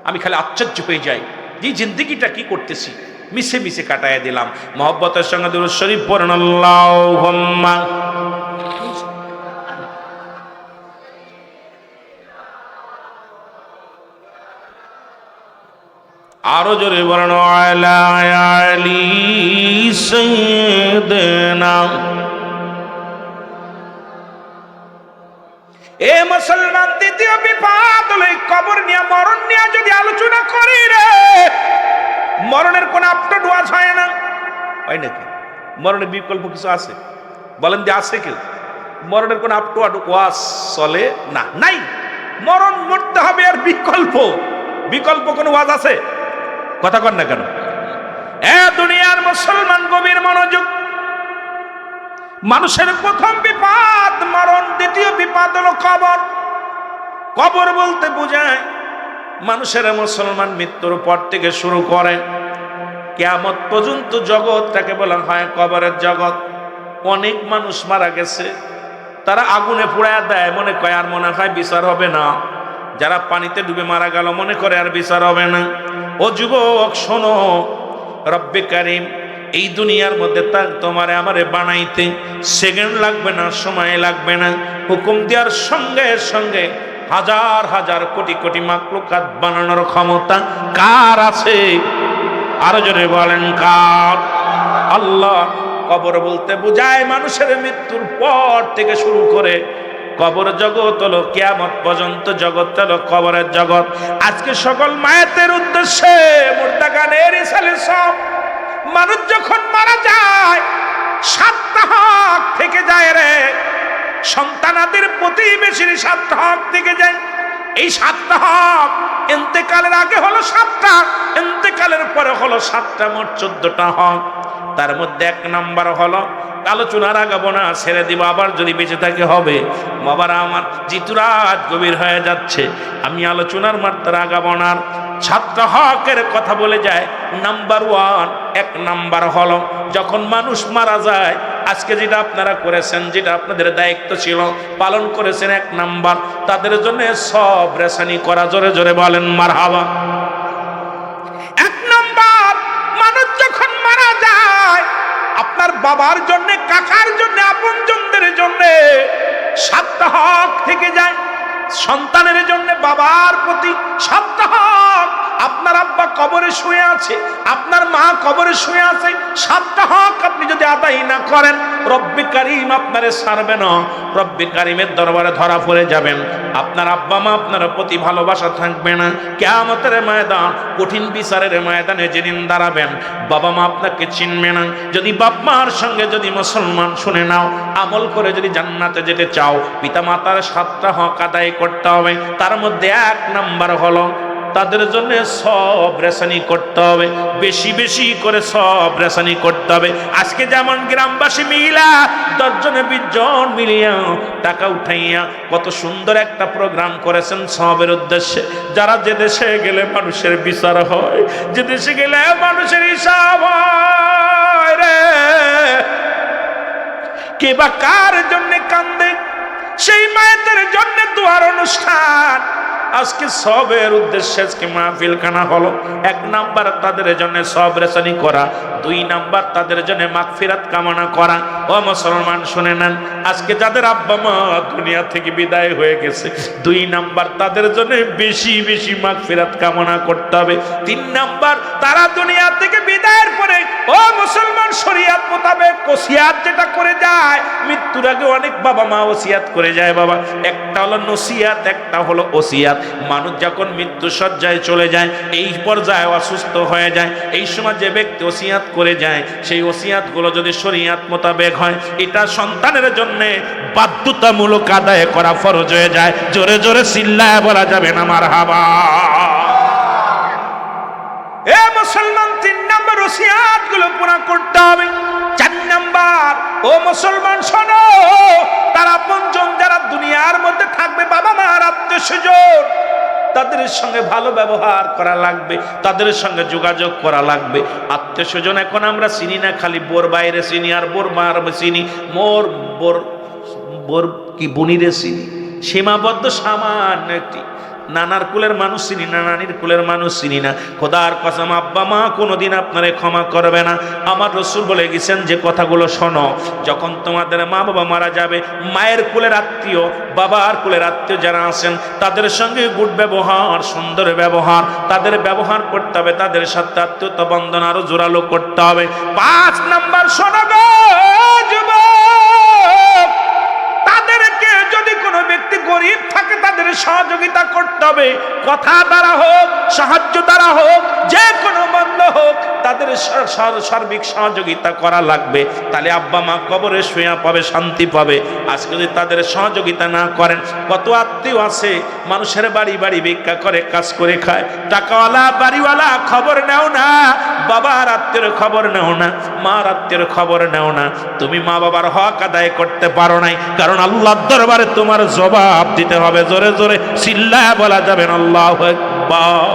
আমি খালি আশ্চর্য হয়ে যাই যে জিন্দেগিটা কি করতেছি, মিশে মিশে কাটায় দিলাম। মহব্বতের সঙ্গে দুরূদ শরীফ পড়েন আল্লাহুম্মা। আরো জোরে বলেন আলা আলি সাইয়্যিদিনা। এ মুসলমান, দ্বিতীয় বিপদ হলো কবর নিয়ে, মরণ নিয়ে যদি আলোচনা করি রে, মরণের কোন আপডেট ওয়াজ হয় না। হয় নাকি? মরণের বিকল্প কিছু আছে? বলেন যে আছে কেউ? মরণের কোন আপ টু ওয়াজ চলে না, নাই। মরণ মরতে হবে, আর বিকল্প বিকল্প কোন ওয়াজ আছে? কথা কন না কেন? দুনিয়ার মুসলমান গভীর মনোযোগ। মানুষের প্রথম বিপদ মরণ, দ্বিতীয় বিপদ হলো কবর। কবর বলতে বোঝায় মানুষের, মুসলমান মৃত্যুর পর থেকে শুরু করে কিয়ামত পর্যন্ত জগৎটাকে বলা হয় কবরের জগৎ। অনেক মানুষ মারা গেছে, তারা আগুনে পোড়ায় দেয়, মনে করে আর মনে হয় বিচার হবে না। যারা পানিতে ডুবে মারা গেল মনে করে আর বিচার হবে না। ও যুবক শোনো, রব্বে কারিম এই দুনিয়ার মধ্যে তোমারে আমারে বানাইতে সেকেন্ড লাগবে না, সময় লাগবে না। হুকুম দেওয়ার সঙ্গে সঙ্গে হাজার হাজার কোটি কোটি মাখলুকাত বানানোর ক্ষমতা কার আছে? আরো জোরে বলেন কার? আল্লাহ। কবর বলতে বোঝায় মানুষের মৃত্যুর পর থেকে শুরু করে কবর জগৎ হলো কিয়ামত পর্যন্ত জগৎ হলো কবরের জগৎ। আজকে সকল মায়াতের উদ্দেশ্যে মুর্দা গানের ইসালে সব মানুষ যখন মারা যায় 7টা হক থেকে যায় রে, সন্তানাদের প্রতিবেশীর 7টা হক থেকে যায়। এই 7টা হক ইন্তেকালের আগে হলো 7টা, ইন্তেকালের পরে হলো 7টা, মোট 14টা হক। তার মধ্যে 1 নাম্বার হলো, আলোচনার আগাবো না, ছেড়ে দিব, আবার যদি বেঁচে থাকে হবে। বাবারা আমার, জিতুরাত গভীর হয়ে যাচ্ছে, আমি আলোচনার মাত্রা আগাবো না। 7টা হকের কথা বলে যায়। নাম্বার 1, 1 নাম্বার হলো যখন মানুষ মারা যায়, আজকে যেটা আপনারা করেছেন, যেটা আপনাদের দায়িত্ব ছিল পালন করেছেন, 1 নাম্বার তাদের জন্য সব রেশানি করা। জোরে জোরে বলেন মারহাবা। 1 নাম্বার, মানুষ যখন মারা যায় আপনার বাবার জন্য, কাকার জন্য, আপনজনদের জন্য 7টা হক থেকে যায়। সন্তানের জন্য বাবার প্রতি 7টা হক। আপনার আব্বা কবরে শুয়ে আছে, আপনার মা কবরে শুয়ে আছে, 7টা হক আপনি যদি আদায় না করেন রব্বে কারিম আপনারে ছাড়বে না। রব্বে কারিমের দরবারে ধরা পড়ে যাবেন। আপনার আব্বা মা আপনার প্রতি ভালোবাসা থাকবে না। কিয়ামতের ময়দান, কঠিন বিচারের ময়দানে যেদিন দাঁড়াবেন, বাবা মা আপনাকে চিনবে না। যদি বাপ মার সঙ্গে যদি মুসলমান শুনে নাও, আমল করে যদি জান্নাতে যেতে চাও, পিতা মাতার 7টা হক আদায় করতে হবে। তার মধ্যে 1 নাম্বার হলো তাদের জন্য সব রেশানি করতে হবে, বেশি বেশি করে সব রেশানি করতে হবে। আজকে যেমন গ্রামবাসী মিলা 10 জনে 20 জন মিলিয়া টাকা উঠাইয়া কত সুন্দর একটা প্রোগ্রাম করেছেন সবের উদ্দেশ্যে। যারা যে দেশে গেলে মানুষের বিচার হয়, যে দেশে গেলে মানুষের হিসাব হয় রে, কে বা কার জন্য কান্দে, সেই মায়েদের জন্য দুয়ার অনুষ্ঠান। আজকে সবের উদ্দেশ্যে আজকে মাহফিল খানা হলো। 1 নাম্বার তাদের জন্য সব রেশানি করা, 2 নাম্বার তাদের জন্য মাগফিরাত কামনা করা। ও মুসলমান শুনে নেন, আজকে যাদের আব্বা মা দুনিয়া থেকে বিদায় হয়ে গেছে, 2 নাম্বার তাদের জন্য বেশি বেশি মাগফিরাত কামনা করতে হবে। 3 নাম্বার, তারা দুনিয়া থেকে বিদায়ের পরে ও মুসলমান শরীয়ত মোতাবেক ওসিয়াত যেটা করে যায়, মৃত্যুর আগে অনেক বাবা মা ওসিয়াত করে যায় বাবা। একটা হলো নসিয়াত, একটা হলো ওসিয়াত। মানুষ যখন মৃত্যু সজ্জায় চলে যায়, এই পর্যায়ে অসুস্থ হয়ে যায়, এই সময় যে ব্যক্তি ওসিয়াত করে যায়, সেই ওসিয়াত গুলো যদি শরীয়ত মোতাবেক হয়, এটা সন্তানের জন্য বাধ্যতামূলক আদায় করা ফরজ হয়ে যায়। জোরে জোরে চিল্লায় বলা যাবে না মারহাবা। এ মুসলমান, 3 নাম্বার ওসিয়াত গুলো পুরা করতে হবে। 4 নাম্বার, ও মুসলমান শোনো, তার আপনজন যারা দুনিয়ার মধ্যে থাকবে, বাবা মার আত্মীয়স্বজন, তাদের সঙ্গে ভালো ব্যবহার করা লাগবে, তাদের সঙ্গে যোগাযোগ করা লাগবে। আত্মীয়স্বজন এখন আমরা চিনি না, খালি বোর বাইরে চিনি আর বোর মার চিনি, মোর বোর বোর কি বুনিরে চিনি, সীমাবদ্ধ সামান্য একটি। নানার কুলের মানুষ চিনি না, নানির কুলের মানুষ চিনি না। খোদার কসম, আব্বা মা কোনোদিন আপনারে ক্ষমা করবে না। আমার রাসূল বলে গেছেন যে কথাগুলো শোনো, যখন তোমাদের মা বাবা মারা যাবে, মায়ের কুলের আত্মীয়, বাবার কুলের আত্মীয় যারা আছেন, তাদের সঙ্গে গুড ব্যবহার, সুন্দর ব্যবহার, তাদের ব্যবহার করতে হবে, তাদের সাথে আত্মীয়তা বন্ধন আরো জোরালো করতে হবে। 5 নাম্বার, শোনো গো যুবক, তাদেরকে যদি কোনো ব্যক্তি গরিব থাকে তাদের সহযোগিতা করতে হবে। কথা দ্বারা হোক, সাহায্য দ্বারা হোক, যে কোনো বন্ধ হোক, তাদের সার্বিক সহযোগিতা করা লাগবে, তাহলে আব্বা মা কবরে শুয়ে পাবে, শান্তি পাবে। আজকে যদি তাদের সহযোগিতা না করেন, কত আত্মীয় আছে মানুষের বাড়ি বাড়ি ভিক্ষা করে কাজ করে খায়, টাকাওয়ালা বাড়িওয়ালা খবর নেও না, বাবার আত্মীয়ের খবর নেও না, মার আত্মীয়ের খবর নেও না। তুমি মা বাবার হক আদায় করতে পারো নাই, কারণ আল্লাহর দরবারে তোমার জবাব দিতে হবে। জোরে জোরে চিল্লায়া বলা যাবে না আল্লাহু আকবার।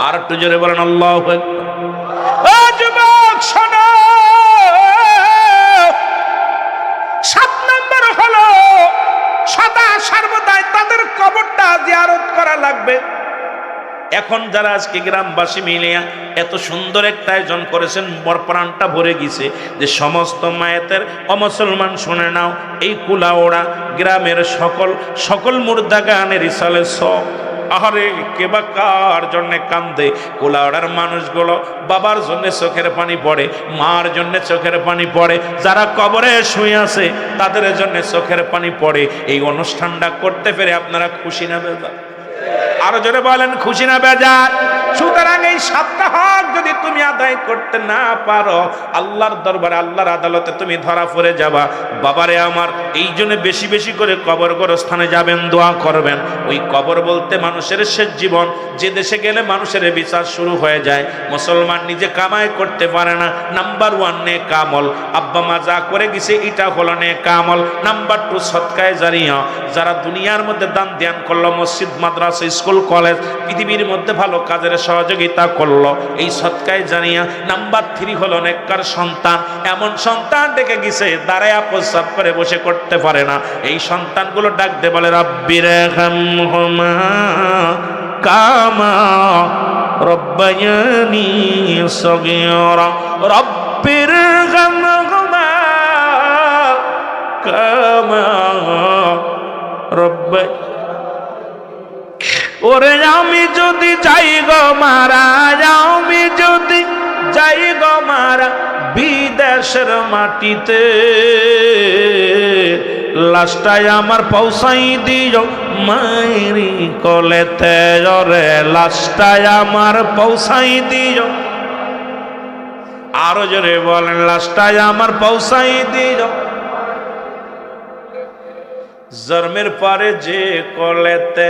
আর একটু জোরে বলেন আল্লাহু আকবার। ও যুবক শোনো, 7 নম্বর হলো সদা সর্বদাই তাদের কবরটা জিয়ারত করা লাগবে। এখন যারা আজকে গ্রামবাসী মিলিয়া এত সুন্দর একটা আয়োজন করেছেন, প্রাণটা ভরে গেছে যে সমস্ত মায়েতের অমুসলমান শুনে নাও, এই কুলাওড়া গ্রামের সকল মুর্দা গানের ইসালে সব। আহারে কেবা কার জন্য কান্দে, কুলাওড়ার মানুষগুলো বাবার জন্য চোখের পানি পড়ে, মার জন্য চোখের পানি পড়ে, যারা কবরে শুয়ে আছে তাদের জন্য চোখের পানি পড়ে। এই অনুষ্ঠানটা করতে পেরে আপনারা খুশি না বেজার? আরো জোরে বলেন খুশি না বেজার? সুতরাং এই 7টা হক যদি তুমি আদায় করতে না পারো, আল্লাহর দরবারে আল্লাহর আদালতে তুমি ধরা পড়ে যাবা। বাবারে আমার, এই জন্য বেশি বেশি করে কবর গোরস্থানে যাবেন, দোয়া করবেন। ওই কবর বলতে মানুষের শেষ জীবন, যে দেশে গেলে মানুষের বিচার শুরু হয়ে যায়। মুসলমান নিজে কামাই করতে পারে না, নাম্বার 1 নেক আমল। আব্বা মা যা করে গেছে এটা হলো নেক আমল। নাম্বার 2 সদকায়ে জারিয়া, যারা দুনিয়ার মধ্যে দান ধ্যান করলো, মসজিদ মাদ্রাসা স্কুল কলেজ পৃথিবীর মধ্যে ভালো কাজের সহযোগিতা করলো, এই সদকায়ে জারিয়া। নাম্বার 3 হলো নেককার সন্তান, এমন সন্তান ডেকে গেছে দাঁড়ায় প্রস্রাব করে বসে করতে পারে না, এই সন্তানগুলো ডাক দে বলে রব্বিরহামহুমা কামা রব্বায়ানি সগীরা, রব্বিরহামহুমা কামা রব্বায়ানি। ওরে আমি যদি যাই গো মারা, আমি যদি যাই গো মারা বিদেশের মাটিতে, লাশটাই আমার পৌঁছাই দিও মায়েরি কোলেতে। ওরে লাশটাই আমার পৌঁছাই দিও, আরো জোরে বলেন লাশটাই আমার পৌঁছাই দিও। জন্মের পরে যে কোলেতে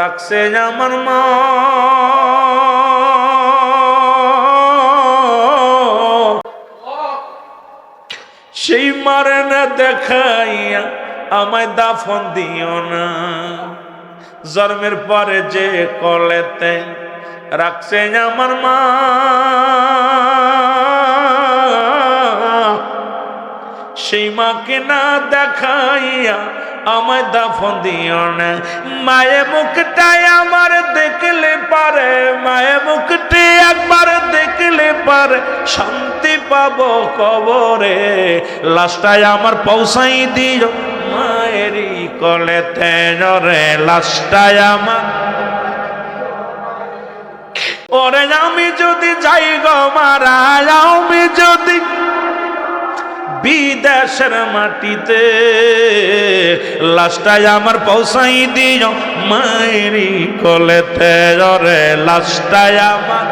রাখছে আমার মা, সেই মারে না দেখাইয়া আমায় দাফন দিও না। জন্মের পরে যে কোলেতে রাখছে আমার মা, সেই মাকে না দেখাইয়া আমায় দাফন দিও না। মায়ের মুখটাই আমার দেখলে পারে, মায়ের মুখটি একবার দেখলে পারে শান্তি পাবো কবরে। লাশটাই আমার পৌঁছাই দিও মায়েরই কোলেতে। রে লাশটাই আমার, ওরে আমি যদি যাই গো মারা, আমি যদি বিদেশের মাটিতে, লাশটাই আমার পৌঁছাই দিও মায়েরই কোলেতে। রে লাশটাই আমার,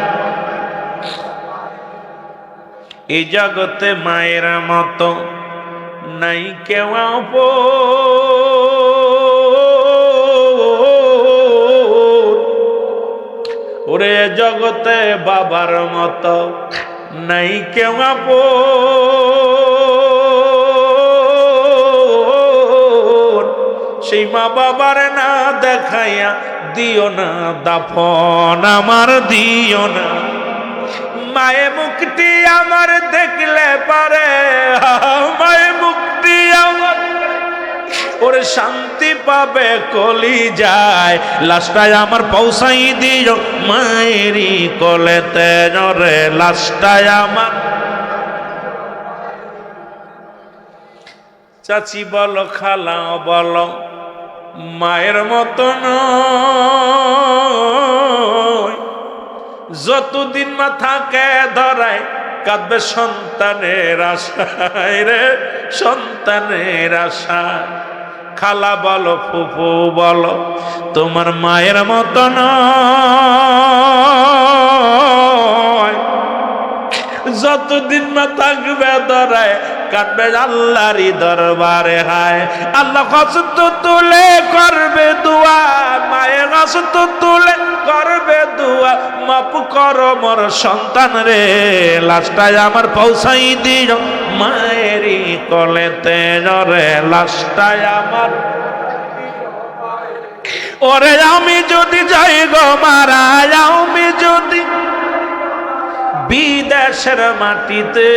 এই জগতে মায়ের মতো নাই কেউ আপন। ওরে জগতে বাবার মতো নাই কেউ আপন। সেই মা বাবার না দেখাইয়া দিও না দাফন আমার, দিও না। মায়ে মুক্তি আমার দেখলে পারে, মায়ে মুক্তি আমার, ওরে শান্তি পাবে কলি যায়। লাশটাই আমার পৌঁছাই দিও মায়েরই কোলেতে। রে লাশটাই আমার, চাচি বলো খালা বলো মায়ের মতো নয়। যতদিন মা থাকে ধরায় কাঁদবে সন্তানের আশায়, রে সন্তানের আশায়। খালা বলো ফুফু বলো তোমার মায়ের মতো নয়। যতদিন না থাকবে ধরায় কাটবে আল্লাহরই দরবারে। হায় আল্লাহ হস্ত তুলে করবে দোয়া, মায়ের হস্ত তুলে করবে দোয়া, মাপ করো মোর সন্তান রে, লাশটাই আমার পৌঁছাই দিও মায়েরই কলেতে রে, লাশটাই আমার। ওরে আমি যদি যাই গো মারা, আমি যদি বিদেশের মাটিতে,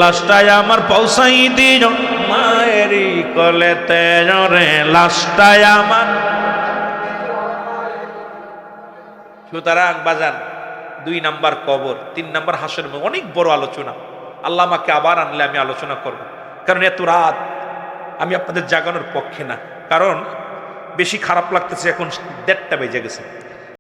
লাশটাই আমার পৌঁছাই দিও মায়েরই কলেতে রে, লাশটাই আমার। সুতরাং বাজান 2 নাম্বার কবর, 3 নাম্বার হাসর, অনেক বড় আলোচনা। আল্লাহ আমাকে আবার আনলে আমি আলোচনা করব, কারণ এত রাত আমি আপনাদের জাগানোর পক্ষে না, কারণ বেশি খারাপ লাগতেছে, এখন 1:30 বেজে গেছে।